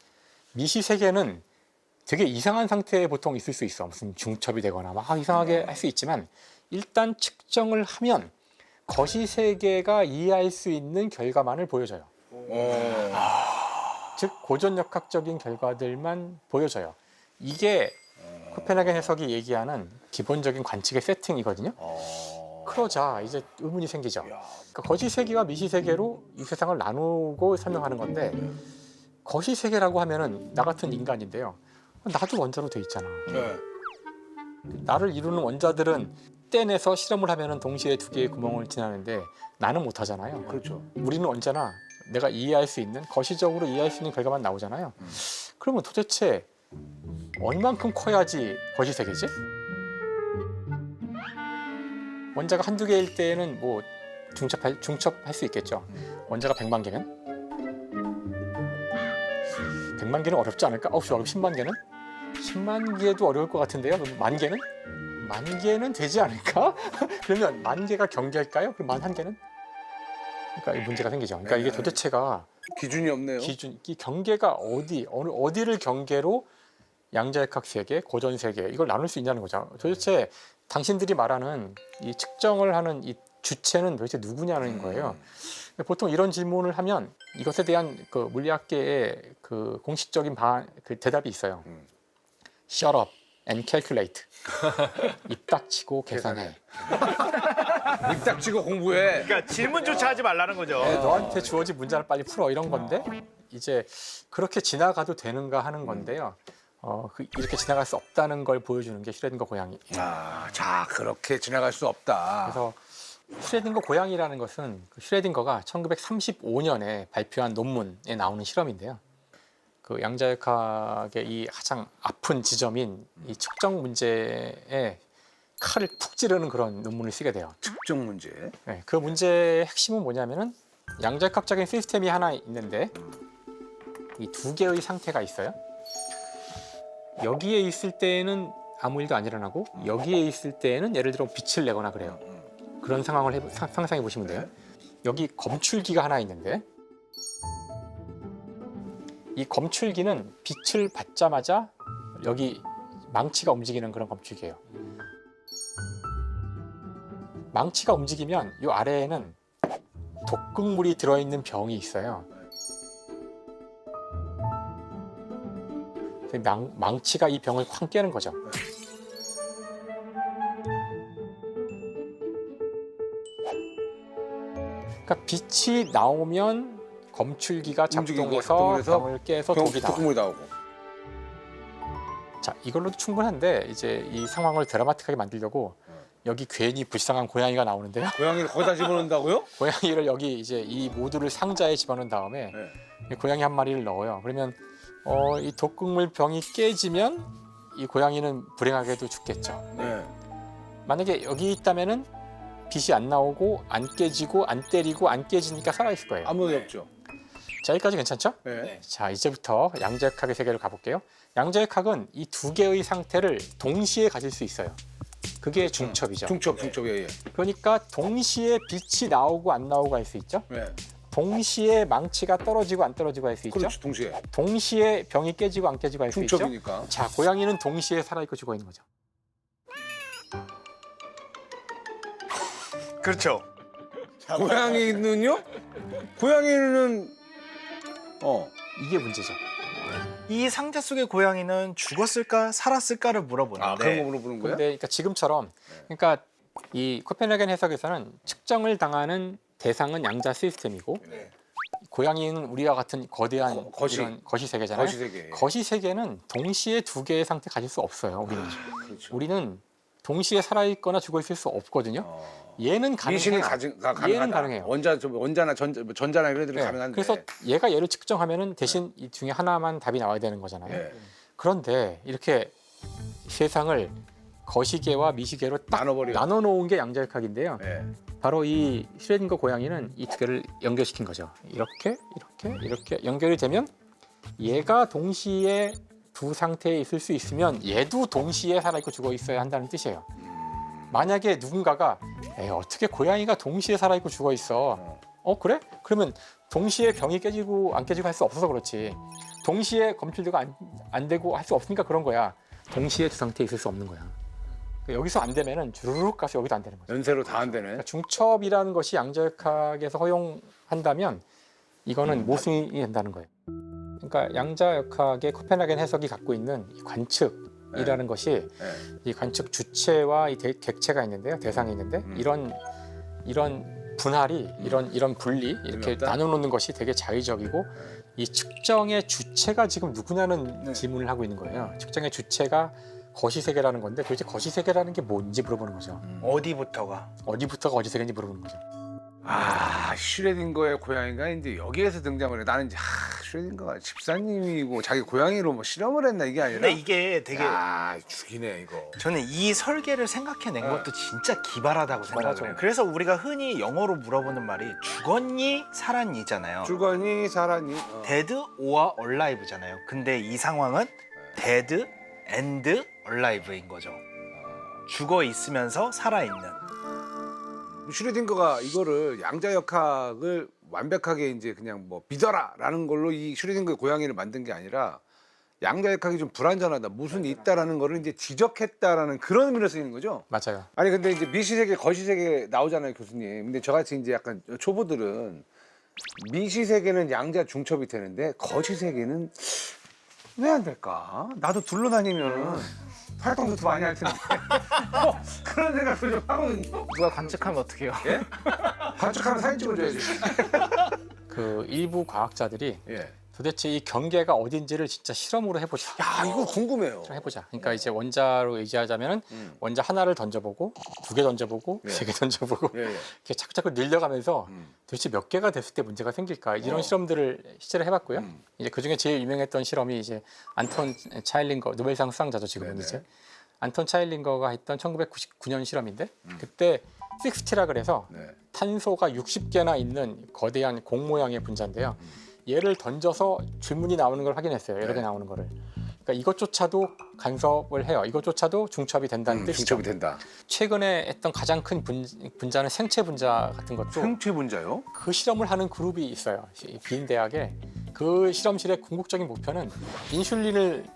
미시세계는 되게 이상한 상태에 보통 있을 수 있어. 무슨 중첩이 되거나 막 이상하게 할 수 있지만 일단 측정을 하면 거시세계가 이해할 수 있는 결과만을 보여줘요. 즉 고전역학적인 결과들만 보여줘요. 이게 코펜하겐 해석이 얘기하는 기본적인 관측의 세팅이거든요. 그러자 이제 의문이 생기죠. 그러니까 거시세계와 미시세계로 이 세상을 나누고 설명하는 건데 거시세계라고 하면은 나 같은 인간인데요. 나도 원자로 돼 있잖아. 네. 나를 이루는 원자들은 떼내서 실험을 하면은 동시에 두 개의 구멍을 지나는데 나는 못 하잖아요. 그렇죠. 우리는 언제나 내가 이해할 수 있는 거시적으로 이해할 수 있는 결과만 나오잖아요. 그러면 도대체 얼만큼 커야지 거시세계지? 원자가 한두 개일 때에는 뭐 중첩할 수 있겠죠. 원자가 100만 개면? 100만 개는 어렵지 않을까? 그럼 10만 개는? 10만 개도 어려울 것 같은데요. 그럼 만 개는? 만 개는 되지 않을까? 그러면 만 개가 경계일까요? 그럼 11,000개는? 그러니까 이 문제가 생기죠. 그러니까 이게 도대체가 기준이 없네요. 이 경계가 어디를 경계로 양자역학 세계, 고전 세계 이걸 나눌 수 있냐는 거죠. 도대체 당신들이 말하는 이 측정을 하는 이 주체는 도대체 누구냐는 거예요. 보통 이런 질문을 하면 이것에 대한 그 물리학계의 그 공식적인 그 대답이 있어요. Shut up and calculate. 입 닥치고 계산해. 입 닥치고 공부해. 그러니까 질문조차 하지 말라는 거죠. 너한테 주어진 문제를 빨리 풀어 이런 건데 이제 그렇게 지나가도 되는가 하는 건데요. 이렇게 지나갈 수 없다는 걸 보여주는 게 슈레딩거 고양이. 자, 그렇게 지나갈 수 없다. 그래서 슈레딩거 고양이라는 것은 슈레딩거가 1935년에 발표한 논문에 나오는 실험인데요. 그 양자역학의 이 가장 아픈 지점인 이 측정 문제에 칼을 푹 찌르는 그런 논문을 쓰게 돼요. 측정 문제. 네, 그 문제의 핵심은 뭐냐면은 양자역학적인 시스템이 하나 있는데 이 두 개의 상태가 있어요. 여기에 있을 때에는 아무 일도 안 일어나고 여기에 있을 때에는 예를 들어 빛을 내거나 그래요. 그런 상황을 상상해 보시면 돼요. 여기 검출기가 하나 있는데 이 검출기는 빛을 받자마자 여기 망치가 움직이는 그런 검출기예요. 망치가 움직이면 이 아래에는 독극물이 들어있는 병이 있어요. 망치가 이 병을 쾅 깨는 거죠. 그러니까 빛이 나오면 검출기가 작동해서 병을 깨서 독이 나와요. 독극물이 나오고. 자, 이걸로도 충분한데 이제 이 상황을 드라마틱하게 만들려고 여기 괜히 불쌍한 고양이가 나오는데요. 고양이를 거기다 집어넣는다고요? 고양이를 여기 이제 이 모두를 상자에 집어넣은 다음에 이 고양이 한 마리를 넣어요. 그러면 이 독극물 병이 깨지면 이 고양이는 불행하게도 죽겠죠. 네. 만약에 여기 있다면은 빛이 안 나오고 안 깨지고 안 때리고 안 깨지니까 살아 있을 거예요. 아무 일 없죠. 자, 여기까지 괜찮죠? 네. 자, 이제부터 양자역학의 세계로 가볼게요. 양자역학은 이 두 개의 상태를 동시에 가질 수 있어요. 그게 중첩이죠. 중첩, 예, 예. 그러니까 동시에 빛이 나오고 안 나오고 할 수 있죠. 네. 동시에 망치가 떨어지고 안 떨어지고 할 수 있죠. 그렇죠, 동시에. 동시에 병이 깨지고 안 깨지고 할 수 있죠. 중첩이니까. 자, 고양이는 동시에 살아있고 죽어 있는 거죠. 그렇죠. 고양이는요? 고양이는 이게 문제죠. 이 상자 속의 고양이는 죽었을까 살았을까를 그런 물어보는데 거 물어보는 거야? 근데 그러니까 지금처럼 그러니까 이 코펜하겐 해석에서는 측정을 당하는 대상은 양자 시스템이고 네. 고양이는 우리와 같은 거대한 거시. 이런 거시 세계잖아요. 거시세계. 거시 세계는 동시에 두 개의 상태 가질 수 없어요. 우리는 그렇죠. 우리는 동시에 살아있거나 죽어 있을 수 없거든요. 얘는 미신은 가능해요. 가능하다. 얘는 가능해요. 원자나 전자나 이런 애들은 네. 가능한데. 그래서 얘가 얘를 측정하면은 대신 이 중에 하나만 답이 나와야 되는 거잖아요. 예. 그런데 이렇게 세상을 거시계와 미시계로 딱 나눠버려. 나눠 놓은 게 양자역학인데요. 예. 바로 이 슈레딩거 고양이는 이 두 개를 연결시킨 거죠. 이렇게 연결이 되면 얘가 동시에 두 상태에 있을 수 있으면 얘도 동시에 살아있고 죽어 있어야 한다는 뜻이에요. 만약에 누군가가 어떻게 고양이가 동시에 살아있고 죽어 있어? 그래? 그러면 동시에 병이 깨지고 안 깨지고 할 수 없어서 그렇지. 동시에 검출대가 안 되고 할 수 없으니까 그런 거야. 동시에 두 상태에 있을 수 없는 거야. 그러니까 여기서 안 되면은 주르륵 가서 여기도 안 되는 거죠. 연세로 다 안 되네. 그러니까 중첩이라는 것이 양자역학에서 허용한다면 이거는 모순이 된다는 거예요. 그러니까 양자역학의 코펜하겐 해석이 갖고 있는 이 관측이라는 것이 네. 이 관측 주체와 이 객체가 있는데요, 대상이 있는데 이런 분할이 이런 분리 이렇게 없다? 나눠놓는 것이 되게 자의적이고 이 측정의 주체가 지금 누구냐는 질문을 하고 있는 거예요. 측정의 주체가 거시세계라는 건데 도대체 거시세계라는 게 뭔지 물어보는 거죠. 어디부터가 어디부터가 거시세계인지 물어보는 거죠. 슈레딩거의 고양이가 이제 여기에서 등장을 해. 나는 이제 슈레딩거가 집사님이고 자기 고양이로 뭐 실험을 했나 이게 아니라. 근데 이게 되게 죽이네 이거. 저는 이 설계를 생각해낸 것도 진짜 기발하다고 생각을 기발하죠. 해요. 그래서 우리가 흔히 영어로 물어보는 말이 죽었니 살았니잖아요. 죽었니 살았니? 데드 오어 얼라이브잖아요. 근데 이 상황은 데드 앤드 얼라이브인 거죠. 죽어 있으면서 살아 있는. 슈레딩거가 이거를 양자역학을 완벽하게 이제 그냥 뭐 믿어라라는 걸로 이 슈레딩거의 고양이를 만든 게 아니라 양자역학이 좀 불완전하다, 무슨 있다라는 거를 이제 지적했다라는 그런 의미로 쓰이는 거죠. 맞아요. 아니 근데 이제 미시세계, 거시세계 나오잖아요, 교수님. 근데 저같이 이제 약간 초보들은 미시세계는 양자 중첩이 되는데 거시세계는 왜 안 될까? 나도 둘러다니면은 활동도 더 많이 할 텐데. 그런 생각도 좀 하거든요. 누가 관측하면 어떡해요? 예? 관측하면 사진 찍어줘야지. 그 일부 과학자들이 예. 도대체 이 경계가 어딘지를 진짜 실험으로 해보자. 야, 이거 궁금해요. 해보자. 그러니까 이제 원자로 의지하자면은 원자 하나를 던져보고 두 개 던져보고 세 개 던져보고 예, 예. 이렇게 자꾸자꾸 늘려가면서 도대체 몇 개가 됐을 때 문제가 생길까 이런 실험들을 실제로 해봤고요. 이제 그 중에 제일 유명했던 실험이 이제 안톤 차일링거 노벨상 수상자죠 지금은 네네. 이제 안톤 차일링거가 했던 1999년 실험인데 그때 60라 그래서 네. 탄소가 60개나 있는 거대한 공 모양의 분자인데요. 얘를 던져서 줄무늬 나오는 걸 확인했어요. 여러 개 나오는 거를. 그러니까 이것조차도 간섭을 해요. 이것조차도 중첩이 된다는 뜻이죠. 중첩이 된다. 최근에 했던 가장 큰 분자는 생체 분자 같은 것도 생체 분자요? 그 실험을 하는 그룹이 있어요. 빈 대학에 그 실험실의 궁극적인 목표는 인슐린을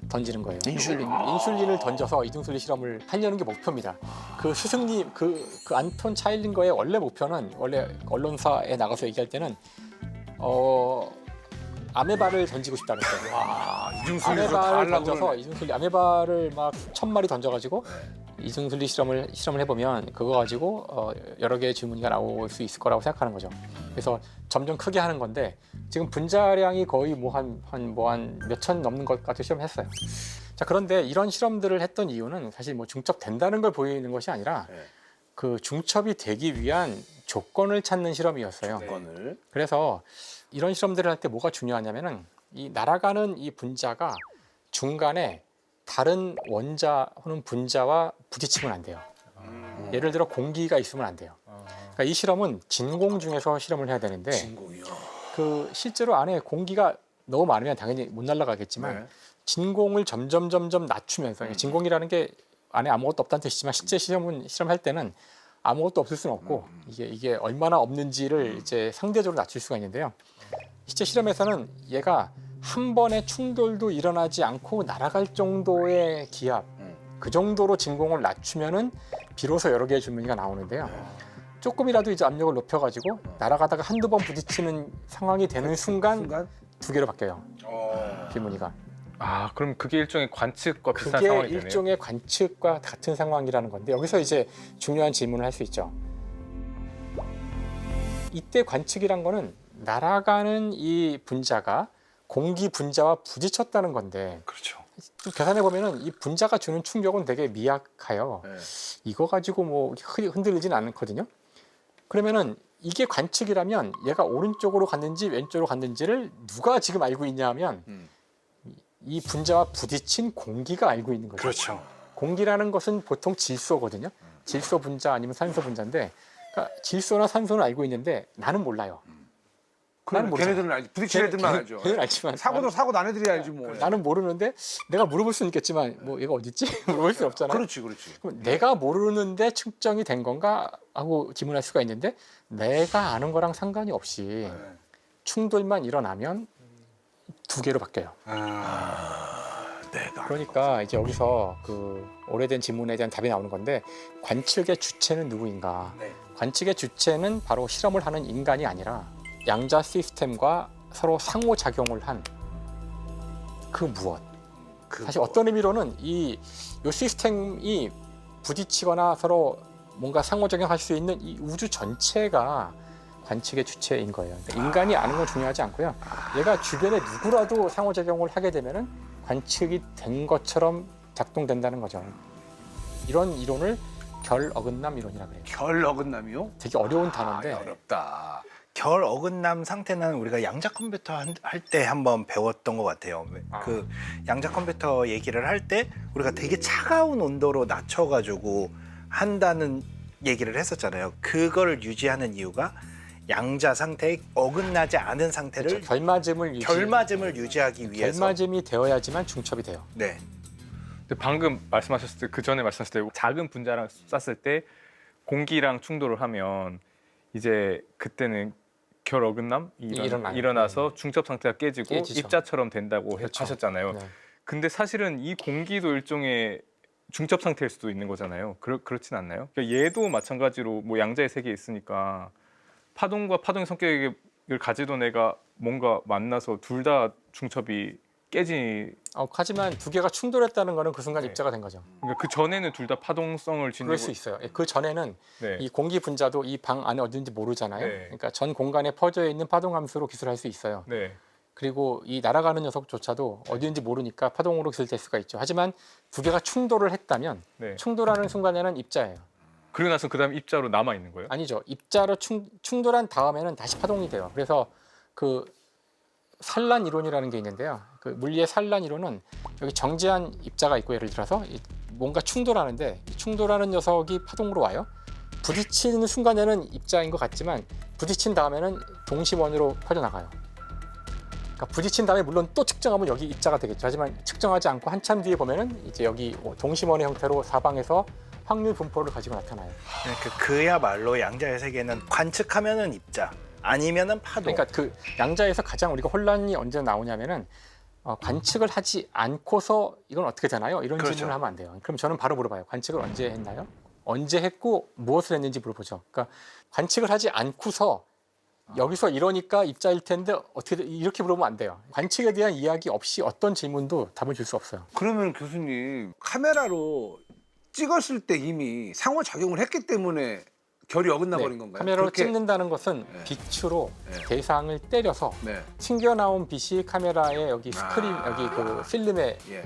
던지는 거예요. 인슐린을 던져서 이중술리 실험을 하려는 게 목표입니다. 그 스승님 그 안톤 차일링거의 원래 목표는 원래 언론사에 나가서 얘기할 때는 아메바를 던지고 싶다는 거예요. 이중술리를 다 아메바를 하려고 던져서 그러네. 이중술리 아메바를 막 1000마리 던져가지고 이중술리 실험을 해보면 그거 가지고 여러 개의 질문이 나올 수 있을 거라고 생각하는 거죠. 그래서 점점 크게 하는 건데 지금 분자량이 거의 한 몇천 넘는 것 같은 실험했어요. 자, 그런데 이런 실험들을 했던 이유는 사실 뭐 중첩된다는 걸 보이는 것이 아니라 네. 그 중첩이 되기 위한 조건을 찾는 실험이었어요. 건을. 그래서 이런 실험들을 할 때 뭐가 중요하냐면은 이 날아가는 이 분자가 중간에 다른 원자 혹은 분자와 부딪히면 안 돼요. 예를 들어 공기가 있으면 안 돼요. 그러니까 이 실험은 진공 중에서 실험을 해야 되는데 진공이요. 그 실제로 안에 공기가 너무 많으면 당연히 못 날아가겠지만 네. 진공을 점점 낮추면서 진공이라는 게 안에 아무것도 없다는 뜻이지만 실제 실험할 때는 아무것도 없을 수는 없고 이게 얼마나 없는지를 이제 상대적으로 낮출 수가 있는데요. 실제 실험에서는 얘가 한 번의 충돌도 일어나지 않고 날아갈 정도의 기압, 그 정도로 진공을 낮추면은 비로소 여러 개의 줄무늬가 나오는데요. 조금이라도 이제 압력을 높여가지고 날아가다가 한두 번 부딪히는 상황이 되는 순간 두 개로 바뀌어요. 줄무늬가. 아, 그럼 그게 일종의 관측과 비슷한 그게 상황이 되네요. 일종의 관측과 같은 상황이라는 건데 여기서 이제 중요한 질문을 할 수 있죠. 이때 관측이란 거는 날아가는 이 분자가 공기 분자와 부딪혔다는 건데 그렇죠. 좀 계산해 보면은 이 분자가 주는 충격은 되게 미약해요. 네. 이거 가지고 뭐 흔들리진 않거든요. 그러면은 이게 관측이라면 얘가 오른쪽으로 갔는지 왼쪽으로 갔는지를 누가 지금 알고 있냐면 이 분자와 부딪힌 공기가 알고 있는 거죠. 그렇죠. 공기라는 것은 보통 질소거든요. 질소 분자 아니면 산소 분자인데, 그러니까 질소나 산소는 알고 있는데 나는 몰라요. 나는 모르잖아. 걔네들은 알지. 부딪힌 애들만 알죠. 걔는 알지만 사고도 사고 난 애들이 알지 뭐. 나는 모르는데 내가 물어볼 수는 있겠지만 뭐 얘가 어딨지? 물어볼 수 없잖아요. 그렇지. 그럼 내가 모르는데 측정이 된 건가 하고 질문할 수가 있는데 내가 아는 거랑 상관이 없이 충돌만 일어나면 두 개로 바뀌어요. 내가. 그러니까 이제 여기서 그 오래된 질문에 대한 답이 나오는 건데 관측의 주체는 누구인가? 네. 관측의 주체는 바로 실험을 하는 인간이 아니라 양자 시스템과 서로 상호작용을 한 그 무엇. 사실 어떤 의미로는 이 시스템이 부딪히거나 서로 뭔가 상호작용할 수 있는 이 우주 전체가 관측의 주체인 거예요. 그러니까 인간이 아는 건 중요하지 않고요. 얘가 주변에 누구라도 상호작용을 하게 되면은 관측이 된 것처럼 작동된다는 거죠. 이런 이론을 결 어긋남 이론이라고 그래요. 결 어긋남이요? 되게 어려운 단어인데 어렵다. 결 어긋남 상태는 우리가 양자 컴퓨터 할 때 한번 배웠던 것 같아요. 그 양자 컴퓨터 얘기를 할 때 우리가 되게 차가운 온도로 낮춰가지고 한다는 얘기를 했었잖아요. 그거를 유지하는 이유가 양자 상태에 어긋나지 않은 상태를 그렇죠. 결맞음을 유지하기 위해서. 결맞음이 되어야지만 중첩이 돼요. 네. 근데 방금 말씀하셨을 때, 그 전에 말씀하셨을 때 작은 분자랑 쐈을 때 공기랑 충돌을 하면 이제 그때는 결 어긋남이 일어나서 중첩 상태가 깨지고 깨지죠. 입자처럼 된다고 그렇죠. 하셨잖아요. 네. 근데 사실은 이 공기도 일종의 중첩 상태일 수도 있는 거잖아요. 그렇진 않나요? 그러니까 얘도 마찬가지로 뭐 양자의 세계에 있으니까 파동과 파동의 성격을 가지던 애가 뭔가 만나서 둘 다 중첩이 하지만 두 개가 충돌했다는 거는 그 순간 네. 입자가 된 거죠. 그러니까 그 전에는 둘 다 파동성을 그럴 지니고 수 있어요. 그 전에는 네. 이 공기 분자도 이 방 안에 어딘지 모르잖아요. 네. 그러니까 전 공간에 퍼져 있는 파동 함수로 기술할 수 있어요. 네. 그리고 이 날아가는 녀석조차도 어디인지 모르니까 파동으로 기술될 수가 있죠. 하지만 두 개가 충돌을 했다면 네. 충돌하는 순간에는 입자예요. 그리고 나서 그다음 입자로 남아 있는 거예요? 아니죠. 입자로 충돌한 다음에는 다시 파동이 돼요. 그래서 그 산란 이론이라는 게 있는데요. 그 물리의 산란 이론은 여기 정지한 입자가 있고 예를 들어서 뭔가 충돌하는데 이 충돌하는 녀석이 파동으로 와요. 부딪히는 순간에는 입자인 것 같지만 부딪힌 다음에는 동심원으로 퍼져나가요. 그러니까 부딪힌 다음에 물론 또 측정하면 여기 입자가 되겠죠. 하지만 측정하지 않고 한참 뒤에 보면은 이제 여기 동심원의 형태로 사방에서 확률 분포를 가지고 나타나요. 그야말로 양자의 세계는 관측하면은 입자, 아니면은 파동. 그러니까 그 양자에서 가장 우리가 혼란이 언제 나오냐면은 관측을 하지 않고서 이건 어떻게 되나요? 이런 그렇죠. 질문을 하면 안 돼요. 그럼 저는 바로 물어봐요. 관측을 언제 했나요? 언제 했고 무엇을 했는지 물어보죠. 그러니까 관측을 하지 않고서 여기서 이러니까 입자일 텐데 어떻게 이렇게 물어보면 안 돼요. 관측에 대한 이야기 없이 어떤 질문도 답을 줄 수 없어요. 그러면 교수님 카메라로 찍었을 때 이미 상호작용을 했기 때문에 결이 어긋나 버린 건가요? 카메라로 그렇게- 찍는다는 것은 네. 빛으로 네. 대상을 때려서 네. 튕겨나온 빛이 카메라의 여기 스크린 여기 그 필름에 예.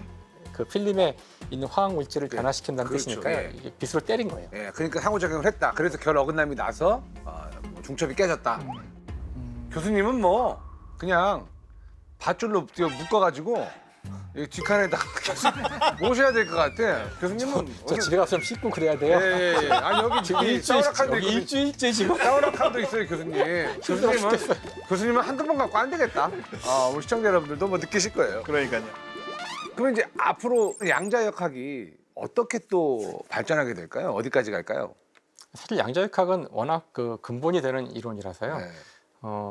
그 필름에 있는 화학 물질을 네. 변화시킨다는 그렇죠. 뜻이니까요. 예. 이게 빗으로 때린 거예요. 예, 그러니까 상호작용을 했다. 그래서 결 어긋남이 나서 뭐 중첩이 깨졌다. 교수님은 뭐 그냥 밧줄로 묶어가지고 이 뒷칸에다 모셔야 될 것 같아. 교수님은 저 집에 가서 좀 씻고 그래야 돼요. 예. 아니 여기 지금 사우나칸도 여기 있거든. 일주일째 지금. 사우나칸도 있어요, 교수님. 교수님은 한두 번 갖고 안 되겠다. 우리 시청자 여러분들도 뭐 느끼실 거예요. 그러니까요. 그러면 이제 앞으로 양자역학이 어떻게 또 발전하게 될까요? 어디까지 갈까요? 사실 양자역학은 워낙 그 근본이 되는 이론이라서요. 네.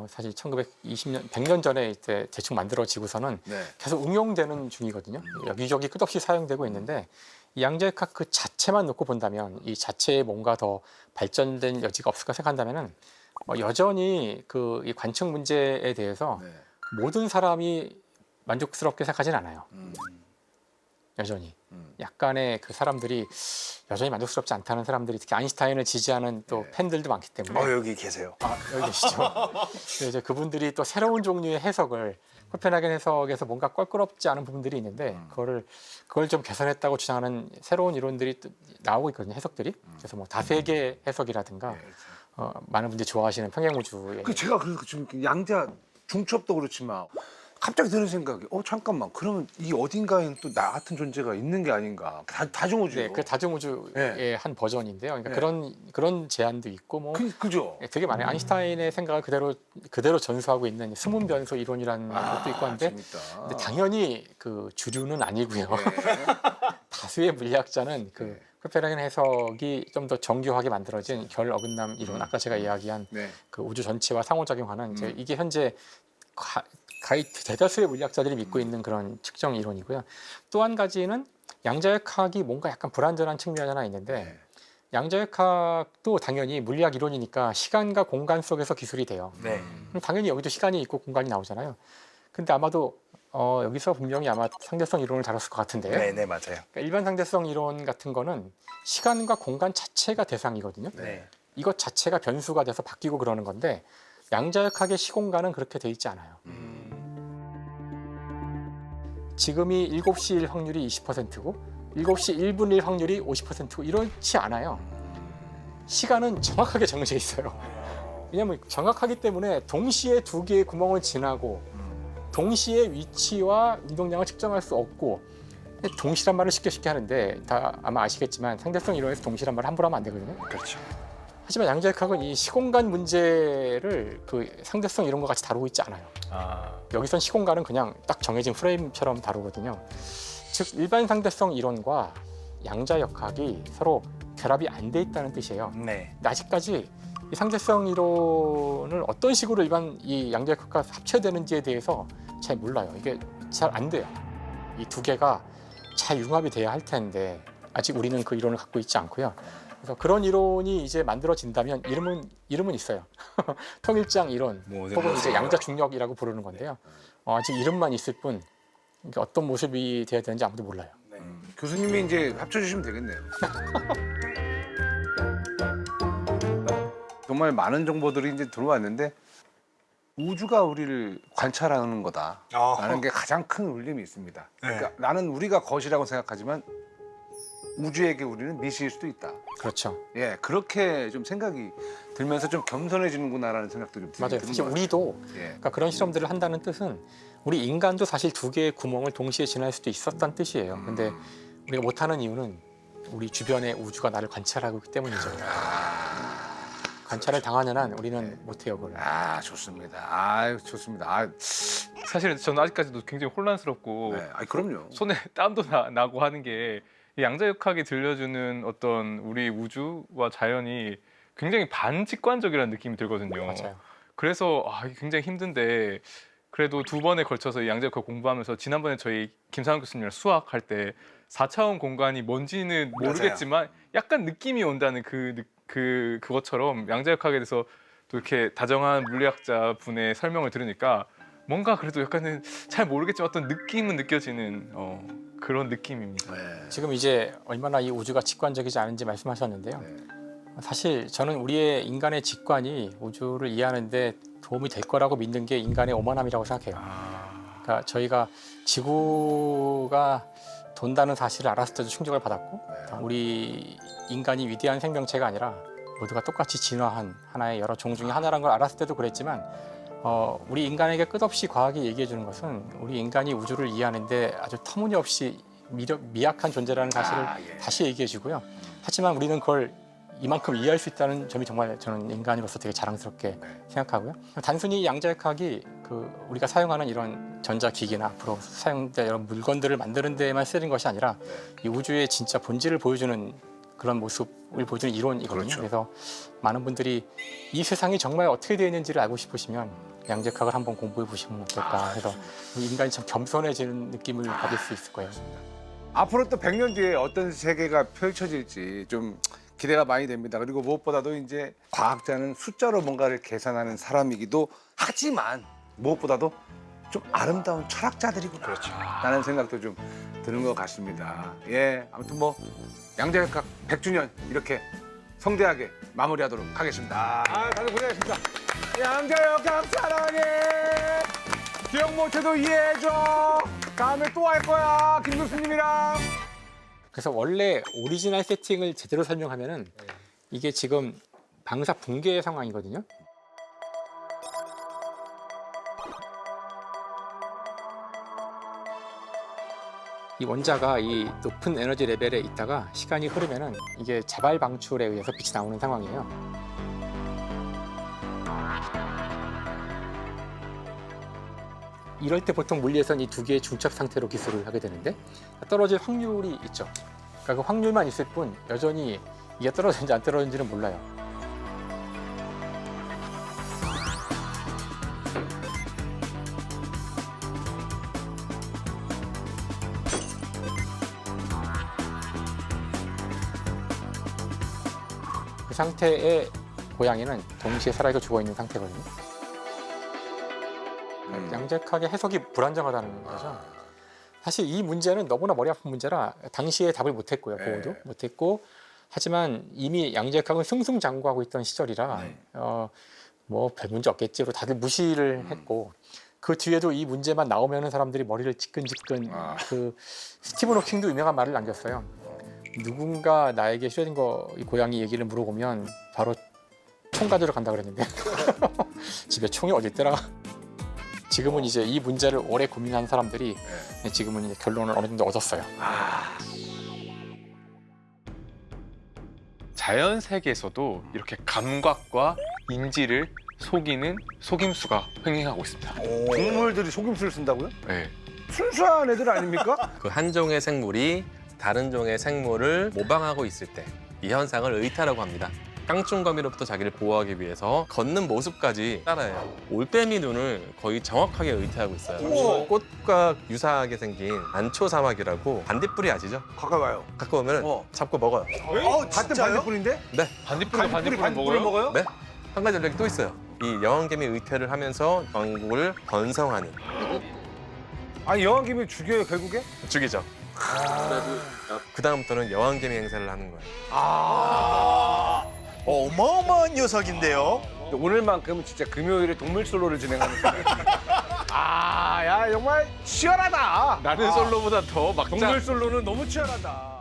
사실 1920년, 100년 전에 이제 대충 만들어지고서는 네. 계속 응용되는 중이거든요. 여기저기 끝없이 사용되고 있는데 이 양자역학 그 자체만 놓고 본다면 이 자체에 뭔가 더 발전된 여지가 없을까 생각한다면은 여전히 그 이 관측 문제에 대해서 네. 모든 사람이 만족스럽게 생각하진 않아요. 음. 여전히 음. 약간의 그 사람들이 여전히 만족스럽지 않다는 사람들이 특히 아인슈타인을 지지하는 또 네. 팬들도 많기 때문에 여기 계세요. 여기 계시죠. 근데 이제 그분들이 또 새로운 종류의 해석을 코펜하겐 해석에서 뭔가 껄끄럽지 않은 부분들이 있는데 그걸 좀 개선했다고 주장하는 새로운 이론들이 또 나오고 있거든요. 해석들이. 그래서 뭐 다세계 해석이라든가 많은 분들이 좋아하시는 평행우주의 제가 그래서 지금 양자 중첩도 그렇지만 갑자기 드는 생각이 잠깐만 그러면 이 어딘가에 또 나 같은 존재가 있는 게 아닌가 다중우주요. 네, 그 다중우주의 네. 한 버전인데요. 그러니까 네. 그런 제안도 있고 뭐 그죠. 되게 많아요. 아인슈타인의 생각을 그대로 전수하고 있는 스문 변소 이론이라는 것도 있고 한데 재밌다. 근데 당연히 그 주류는 아니고요. 네. 다수의 물리학자는 그 네. 코펜하겐 해석이 좀 더 정교하게 만들어진 결 어긋남 이론, 아까 제가 이야기한 네. 그 우주 전체와 상호작용하는 이제 이게 현재 거의 대다수의 물리학자들이 믿고 있는 그런 측정 이론이고요. 또 한 가지는 양자역학이 뭔가 약간 불완전한 측면이 하나 있는데 네. 양자역학도 당연히 물리학 이론이니까 시간과 공간 속에서 기술이 돼요. 네. 그럼 당연히 여기도 시간이 있고 공간이 나오잖아요. 근데 아마도 여기서 분명히 아마 상대성 이론을 다뤘을 것 같은데요. 네, 맞아요. 그러니까 일반 상대성 이론 같은 거는 시간과 공간 자체가 대상이거든요. 네. 이것 자체가 변수가 돼서 바뀌고 그러는 건데 양자역학의 시공간은 그렇게 돼 있지 않아요. 지금이 7시 1 확률이 20%고 7시 1분 1 확률이 50%고 이렇지 않아요. 시간은 정확하게 정해져 있어요. 왜냐하면 정확하기 때문에 동시에 두 개의 구멍을 지나고 동시에 위치와 운동량을 측정할 수 없고 동시란 말을 쉽게 하는데 다 아마 아시겠지만 상대성 이론에서 동시란 말을 함부로 하면 안 되거든요. 그렇죠. 하지만 양자역학은 이 시공간 문제를 그 상대성 이론과 같이 다루고 있지 않아요. 여기선 시공간은 그냥 딱 정해진 프레임처럼 다루거든요. 즉 일반 상대성 이론과 양자역학이 서로 결합이 안 돼 있다는 뜻이에요. 네. 근데 아직까지 이 상대성 이론을 어떤 식으로 일반 이 양자역학과 합쳐야 되는지에 대해서 잘 몰라요. 이게 잘 안 돼요. 이 두 개가 잘 융합이 돼야 할 텐데 아직 우리는 그 이론을 갖고 있지 않고요. 그래서 그런 이론이 이제 만들어진다면 이름은 있어요. 통일장 이론 혹은 이제 양자 중력이라고 부르는 건데요. 아직 이름만 있을 뿐 이게 어떤 모습이 돼야 되는지 아무도 몰라요. 교수님이 이제 합쳐주시면 되겠네요. 정말 많은 정보들이 이제 들어왔는데 우주가 우리를 관찰하는 거다라는 게 가장 큰 울림이 있습니다. 그러니까 나는 우리가 것이라고 생각하지만 우주에게 우리는 미시일 수도 있다. 그렇죠. 예, 그렇게 좀 생각이 들면서 좀 겸손해지는구나라는 생각도 좀 맞아요. 드는 사실 것 우리도 같아요. 예. 그러니까 그런 실험들을 한다는 뜻은 우리 인간도 사실 두 개의 구멍을 동시에 지날 수도 있었다는 뜻이에요. 근데 우리가 못하는 이유는 우리 주변의 우주가 나를 관찰하고 있기 때문이죠. 관찰을 당하는 한 우리는 못해요, 그걸. 좋습니다. 좋습니다. 사실은 저는 아직까지도 굉장히 혼란스럽고 네. 그럼요. 손에 땀도 나고 하는 게 이 양자역학이 들려주는 어떤 우리 우주와 자연이 굉장히 반직관적이라는 느낌이 들거든요. 맞아요. 그래서 이게 굉장히 힘든데 그래도 두 번에 걸쳐서 이 양자역학 공부하면서 지난번에 저희 김상환 교수님이랑 수학할 때 4차원 공간이 뭔지는 모르겠지만 약간 느낌이 온다는 그것처럼 양자역학에 대해서 또 이렇게 다정한 물리학자 분의 설명을 들으니까 뭔가 그래도 약간은 잘 모르겠지만 어떤 느낌은 느껴지는 그런 느낌입니다. 지금 이제 얼마나 이 우주가 직관적이지 않은지 말씀하셨는데요. 사실 저는 우리의 인간의 직관이 우주를 이해하는 데 도움이 될 거라고 믿는 게 인간의 오만함이라고 생각해요. 그러니까 저희가 지구가 돈다는 사실을 알았을 때도 충격을 받았고 우리 인간이 위대한 생명체가 아니라 모두가 똑같이 진화한 하나의 여러 종 중에 하나라는 걸 알았을 때도 그랬지만 우리 인간에게 끝없이 과학이 얘기해 주는 것은 우리 인간이 우주를 이해하는데 아주 터무니없이 미약한 존재라는 사실을 다시 얘기해 주고요. 하지만 우리는 그걸 이만큼 이해할 수 있다는 점이 정말 저는 인간으로서 되게 자랑스럽게 생각하고요. 단순히 양자역학이 우리가 사용하는 이런 전자기기나 앞으로 사용될 이런 물건들을 만드는 데에만 쓰는 것이 아니라 이 우주의 진짜 본질을 보여주는 그런 모습을 보여주는 이론이거든요. 그렇죠. 그래서 많은 분들이 이 세상이 정말 어떻게 되어 있는지를 알고 싶으시면 양자역학을 한번 공부해 보시면 어떨까 해서 인간이 참 겸손해지는 느낌을 받을 수 있을 거예요. 앞으로 또 100년 뒤에 어떤 세계가 펼쳐질지 좀 기대가 많이 됩니다. 그리고 무엇보다도 이제 과학자는 숫자로 뭔가를 계산하는 사람이기도 하지만 무엇보다도 좀 아름다운 철학자들이구나. 그렇죠. 라는 생각도 좀 드는 것 같습니다. 예, 아무튼 뭐 양자역학 100주년 이렇게 성대하게 마무리하도록 하겠습니다. 다들 고생하셨습니다. 양자역학 사랑해. 기억 못해도 이해해줘. 다음에 또 할 거야, 김 교수님이랑. 그래서 원래 오리지널 세팅을 제대로 설명하면은 이게 지금 방사 붕괴 상황이거든요. 이 원자가 이 높은 에너지 레벨에 있다가 시간이 흐르면은 이게 자발 방출에 의해서 빛이 나오는 상황이에요. 이럴 때 보통 물리에서는 이 두 개의 중첩 상태로 기술을 하게 되는데 떨어질 확률이 있죠. 그러니까 그 확률만 있을 뿐 여전히 이게 떨어지는지 안 떨어지는지는 몰라요. 그 상태의 고양이는 동시에 살아있고 죽어있는 상태거든요. 양자역학의 해석이 불안정하다는 거죠. 사실 이 문제는 너무나 머리 아픈 문제라 당시에 답을 못했고요. 보고도 못했고 하지만 이미 양자역학은 승승장구하고 있던 시절이라 뭐 별 문제 없겠지로 다들 무시를 했고 그 뒤에도 이 문제만 나오면 사람들이 머리를 지끈지끈 그 스티븐 호킹도 유명한 말을 남겼어요. 누군가 나에게 슈레딩거 이 고양이 얘기를 물어보면 바로 총 가지러 간다 그랬는데 집에 총이 어디 있더라. 지금은 이제 이 문제를 오래 고민한 사람들이 지금은 이제 결론을 어느 정도 얻었어요. 자연 세계에서도 이렇게 감각과 인지를 속이는 속임수가 횡행하고 있습니다. 동물들이 속임수를 쓴다고요? 네. 순수한 애들 아닙니까? 그 한 종의 생물이 다른 종의 생물을 모방하고 있을 때 이 현상을 의타라고 합니다. 깡충거미로부터 자기를 보호하기 위해서 걷는 모습까지 따라해요. 올빼미 눈을 거의 정확하게 의타하고 있어요. 꽃과 유사하게 생긴 안초사막이라고 반딧불이 아시죠? 가까이 와요. 갖고 오면 잡고 먹어요. 같은 반딧불인데? 네, 반딧불을 먹어요? 네. 한 가지 전략이 또 있어요. 이 여왕개미 의태를 하면서 왕국을 번성하는 아니 여왕개미 죽여요 결국에? 죽이죠. 그 다음부터는 여왕개미 행사를 하는 거예요. 어마어마한 녀석인데요. 오늘만큼은 진짜 금요일에 동물 솔로를 진행하는 거예요. 야 정말 치열하다. 나는 솔로보다 더 막장. 동물 솔로는 너무 치열하다.